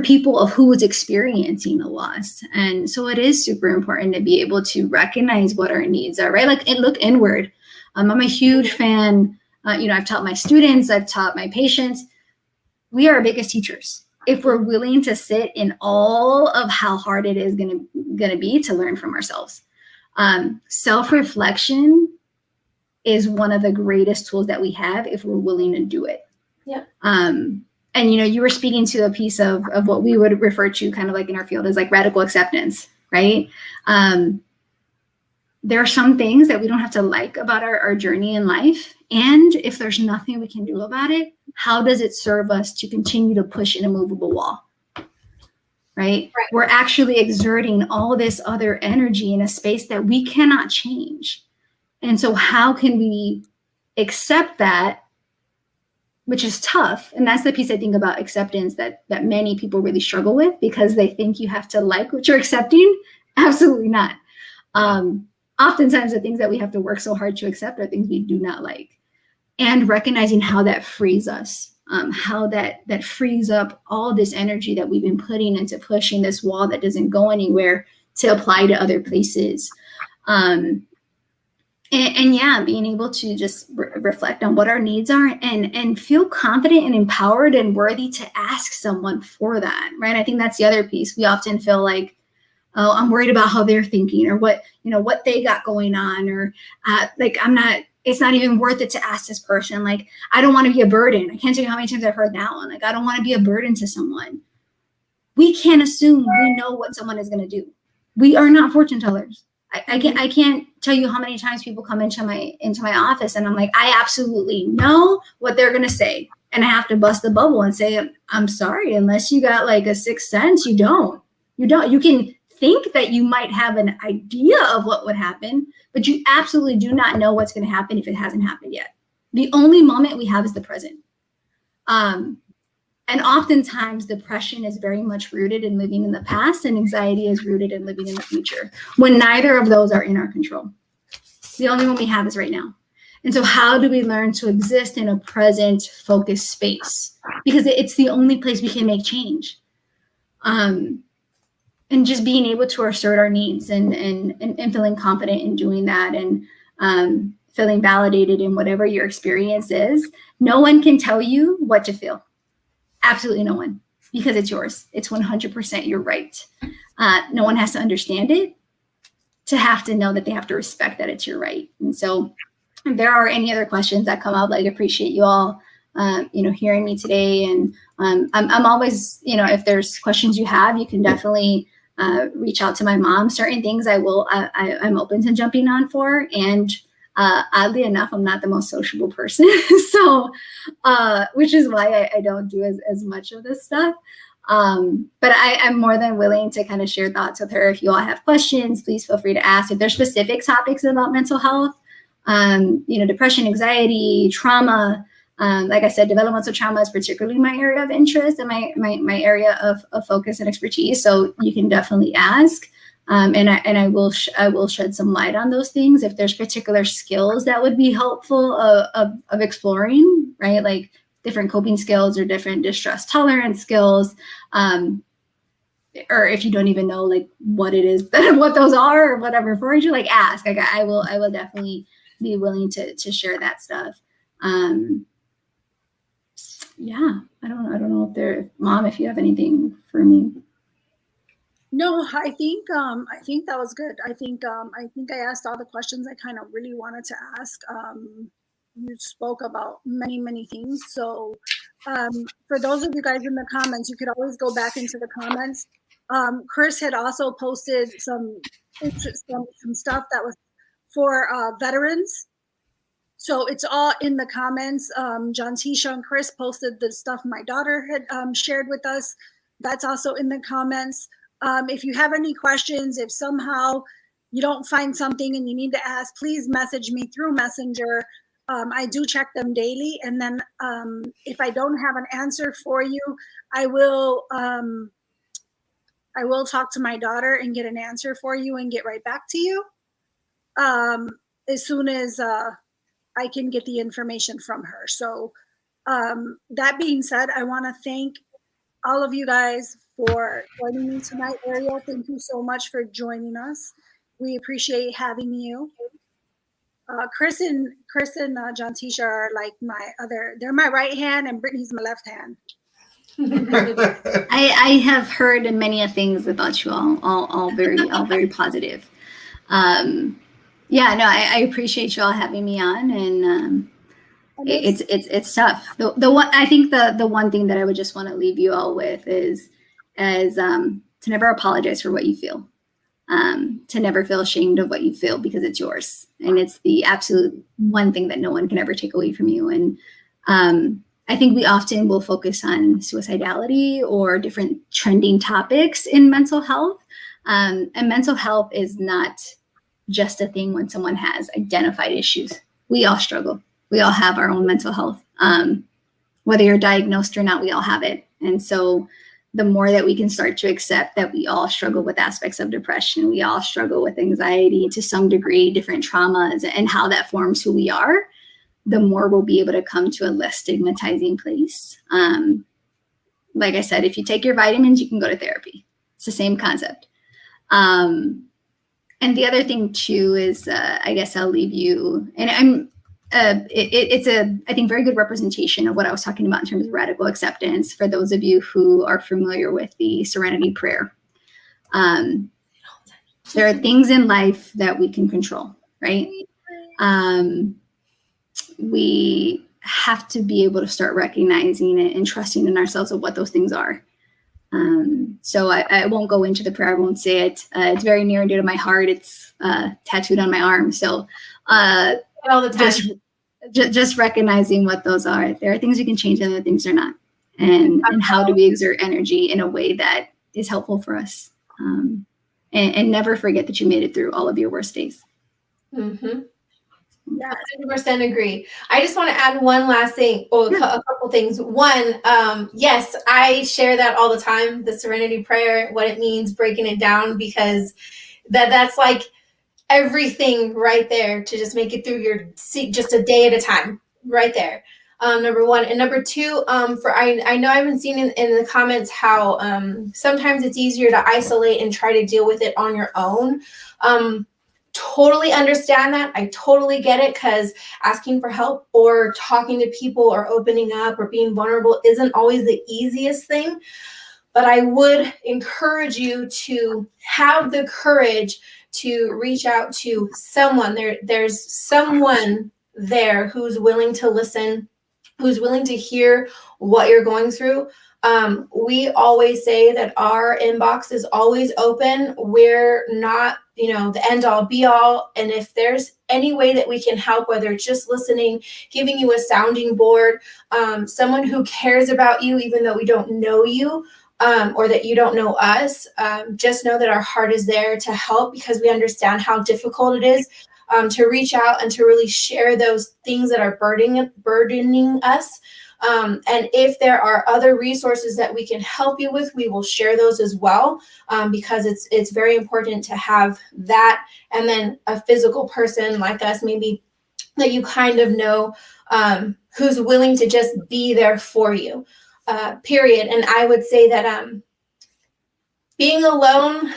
people of who is experiencing a loss. And so it is super important to be able to recognize what our needs are, right? Like, and look inward. I'm a huge fan. I've taught my students, I've taught my patients. We are our biggest teachers. If we're willing to sit in all of how hard it is going to be to learn from ourselves. Self-reflection is one of the greatest tools that we have if we're willing to do it. Yeah. And, you were speaking to a piece of what we would refer to kind of like in our field as like radical acceptance, right? There are some things that we don't have to like about our journey in life. And if there's nothing we can do about it, how does it serve us to continue to push an immovable wall? Right? We're actually exerting all this other energy in a space that we cannot change. And so how can we accept that? Which is tough. And that's the piece I think about acceptance that many people really struggle with, because they think you have to like what you're accepting. Absolutely not. Oftentimes the things that we have to work so hard to accept are things we do not like. And recognizing how that frees us, how that frees up all this energy that we've been putting into pushing this wall that doesn't go anywhere to apply to other places. And yeah, being able to just reflect on what our needs are and feel confident and empowered and worthy to ask someone for that, right? I think that's the other piece. We often feel like, oh, I'm worried about how they're thinking or what they got going on, or it's not even worth it to ask this person. Like, I don't want to be a burden. I can't tell you how many times I've heard that one. Like, I don't want to be a burden to someone. We can't assume we know what someone is going to do. We are not fortune tellers. I can't tell you how many times people come into my office and I'm like, I absolutely know what they're going to say. And I have to bust the bubble and say, I'm sorry, unless you got like a sixth sense, you don't. You can think that you might have an idea of what would happen, but you absolutely do not know what's going to happen if it hasn't happened yet. The only moment we have is the present. And oftentimes depression is very much rooted in living in the past, and anxiety is rooted in living in the future, when neither of those are in our control. The only one we have is right now. And so how do we learn to exist in a present focused space? Because it's the only place we can make change. And just being able to assert our needs and feeling confident in doing that, and feeling validated in whatever your experience is. No one can tell you what to feel. Absolutely no one, because it's yours. It's 100% your right. No one has to understand it to have to know that they have to respect that it's your right. And so if there are any other questions that come up, like, appreciate you all, hearing me today. And I'm always, if there's questions you have, you can definitely reach out to my mom. Certain things I'm open to jumping on for. And oddly enough, I'm not the most sociable person. So, which is why I don't do as much of this stuff. But I'm more than willing to kind of share thoughts with her. If you all have questions, please feel free to ask. If there's specific topics about mental health, depression, anxiety, trauma, like I said, developmental trauma is particularly my area of interest and my area of focus and expertise. So you can definitely ask. And I will shed some light on those things. If there's particular skills that would be helpful of exploring, right? Like different coping skills or different distress tolerance skills. Or if you don't even know like what it is, what those are or whatever for you, like ask. Like I will definitely be willing to share that stuff. Yeah, I don't know if Mom, if you have anything for me. No, I think that was good. I think I asked all the questions I kind of really wanted to ask. You spoke about many things. So for those of you guys in the comments, you could always go back into the comments. Chris had also posted some stuff that was for veterans. So it's all in the comments. John Tisha and Chris posted the stuff my daughter had shared with us. That's also in the comments. If you have any questions, if somehow you don't find something and you need to ask, please message me through Messenger. I do check them daily. And then if I don't have an answer for you, I will talk to my daughter and get an answer for you and get right back to you as soon as I can get the information from her. So that being said, I want to thank all of you guys for joining me tonight. Ariel, thank you so much for joining us. We appreciate having you. Chris and John Tisha are like they're my right hand and Brittany's my left hand. I have heard many things about you all very positive. I appreciate you all having me on, and it's tough. The one thing that I would just want to leave you all with is to never apologize for what you feel, to never feel ashamed of what you feel, because it's yours, and it's the absolute one thing that no one can ever take away from you. And I think we often will focus on suicidality or different trending topics in mental health, and mental health is not just a thing when someone has identified issues. We all struggle. We all have our own mental health. Whether you're diagnosed or not, we all have it. And so the more that we can start to accept that we all struggle with aspects of depression, we all struggle with anxiety to some degree, different traumas, and how that forms who we are, the more we'll be able to come to a less stigmatizing place. Like I said, if you take your vitamins, you can go to therapy. It's the same concept. And the other thing too is, I guess I'll leave you, and it's I think, very good representation of what I was talking about in terms of radical acceptance for those of you who are familiar with the Serenity Prayer. There are things in life that we can control, right? We have to be able to start recognizing it and trusting in ourselves of what those things are. So I won't go into the prayer. I won't say it. It's very near and dear to my heart. It's tattooed on my arm. So all the time. Just recognizing what those are. There are things you can change and other things are not. And how do we exert energy in a way that is helpful for us? And never forget that you made it through all of your worst days. Mm-hmm. Yeah, 100% agree. I just want to add one last thing, or a couple things. One, yes, I share that all the time, the Serenity Prayer, what it means, breaking it down, because that's like everything right there to just make it through your just a day at a time, right there. Number one. And number two, I know I've been seeing in the comments how sometimes it's easier to isolate and try to deal with it on your own. Totally understand that. I totally get it, because asking for help or talking to people or opening up or being vulnerable isn't always the easiest thing. But I would encourage you to have the courage to reach out to someone. There's someone there who's willing to listen, who's willing to hear what you're going through. We always say that our inbox is always open. We're not, the end all be all. And if there's any way that we can help, whether it's just listening, giving you a sounding board, someone who cares about you, even though we don't know you, or that you don't know us, just know that our heart is there to help, because we understand how difficult it is to reach out and to really share those things that are burdening us. And if there are other resources that we can help you with, we will share those as well, because it's very important to have that. And then a physical person like us, maybe that you kind of know, who's willing to just be there for you, period. And I would say that being alone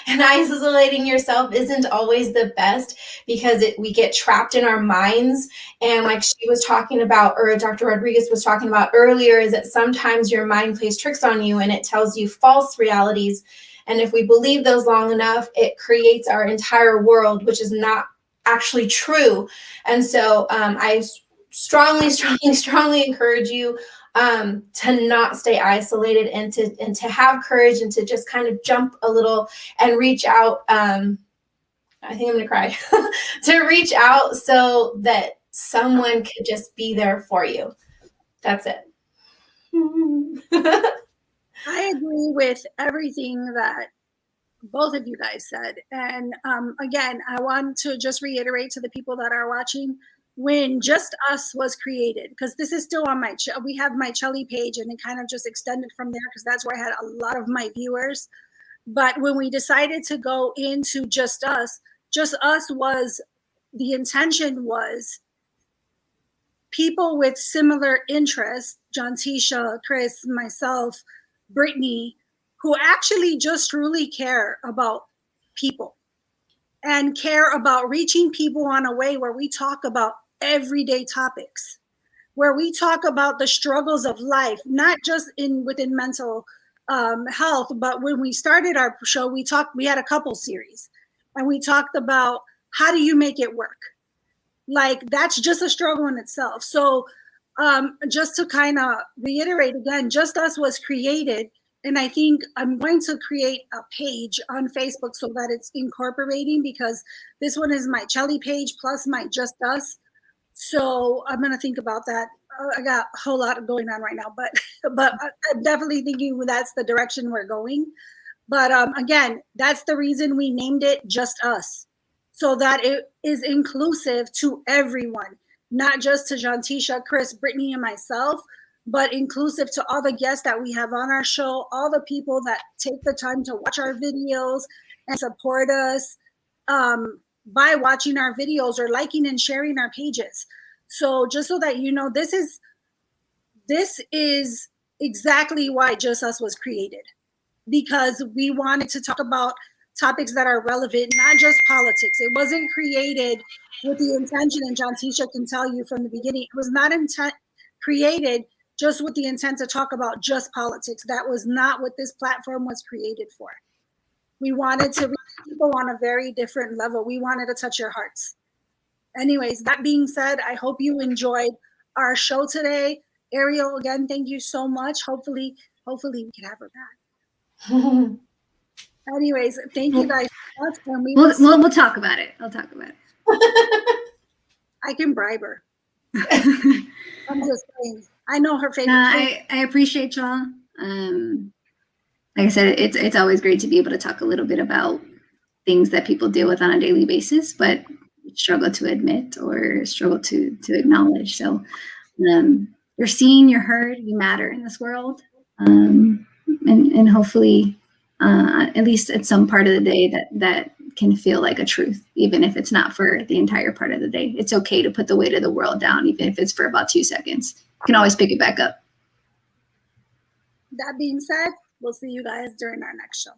and isolating yourself isn't always the best, because we get trapped in our minds. And like she was talking about, or Dr. Rodriguez was talking about earlier, is that sometimes your mind plays tricks on you and it tells you false realities. And if we believe those long enough, it creates our entire world, which is not actually true. And so I strongly encourage you to not stay isolated, and to have courage, and to just kind of jump a little and reach out. I think I'm gonna cry. To reach out so that someone could just be there for you. That's it. I agree with everything that both of you guys said. And again, I want to just reiterate to the people that are watching, when Just Us was created, because this is still on we have my Chelly page, and it kind of just extended from there, because that's where I had a lot of my viewers. But when we decided to go into Just Us was, the intention was people with similar interests, John Tisha, Chris, myself, Brittany, who actually just truly care about people and care about reaching people on a way where we talk about everyday topics, where we talk about the struggles of life, not just within mental health, but when we started our show, we had a couple series, and we talked about how do you make it work? Like, that's just a struggle in itself. So just to kind of reiterate again, Just Us was created, and I think I'm going to create a page on Facebook so that it's incorporating, because this one is my Chelly page plus my Just Us. So I'm going to think about that. I got a whole lot going on right now, but I'm definitely thinking that's the direction we're going. But again, that's the reason we named it Just Us, so that it is inclusive to everyone, not just to Jantisha, Chris, Brittany, and myself, but inclusive to all the guests that we have on our show, all the people that take the time to watch our videos and support us by watching our videos or liking and sharing our pages. So just so that you know, this is exactly why Just Us was created, because we wanted to talk about topics that are relevant, not just politics. It wasn't created with the intention, and John Tisha can tell you from the beginning, it was not created just with the intent to talk about just politics. That was not what this platform was created for. We wanted to reach people on a very different level. We wanted to touch your hearts. Anyways, that being said, I hope you enjoyed our show today. Ariel, again, thank you so much. Hopefully we can have her back. Anyways, thank you guys so much. And we'll talk about it. I'll talk about it. I can bribe her. I'm just saying. I know her favorite food. I appreciate y'all. Like I said, it's always great to be able to talk a little bit about things that people deal with on a daily basis, but struggle to admit or struggle to acknowledge. So you're seen, you're heard, you matter in this world. And hopefully, at least at some part of the day that can feel like a truth, even if it's not for the entire part of the day. It's okay to put the weight of the world down, even if it's for about 2 seconds. You can always pick it back up. That being said, we'll see you guys during our next show.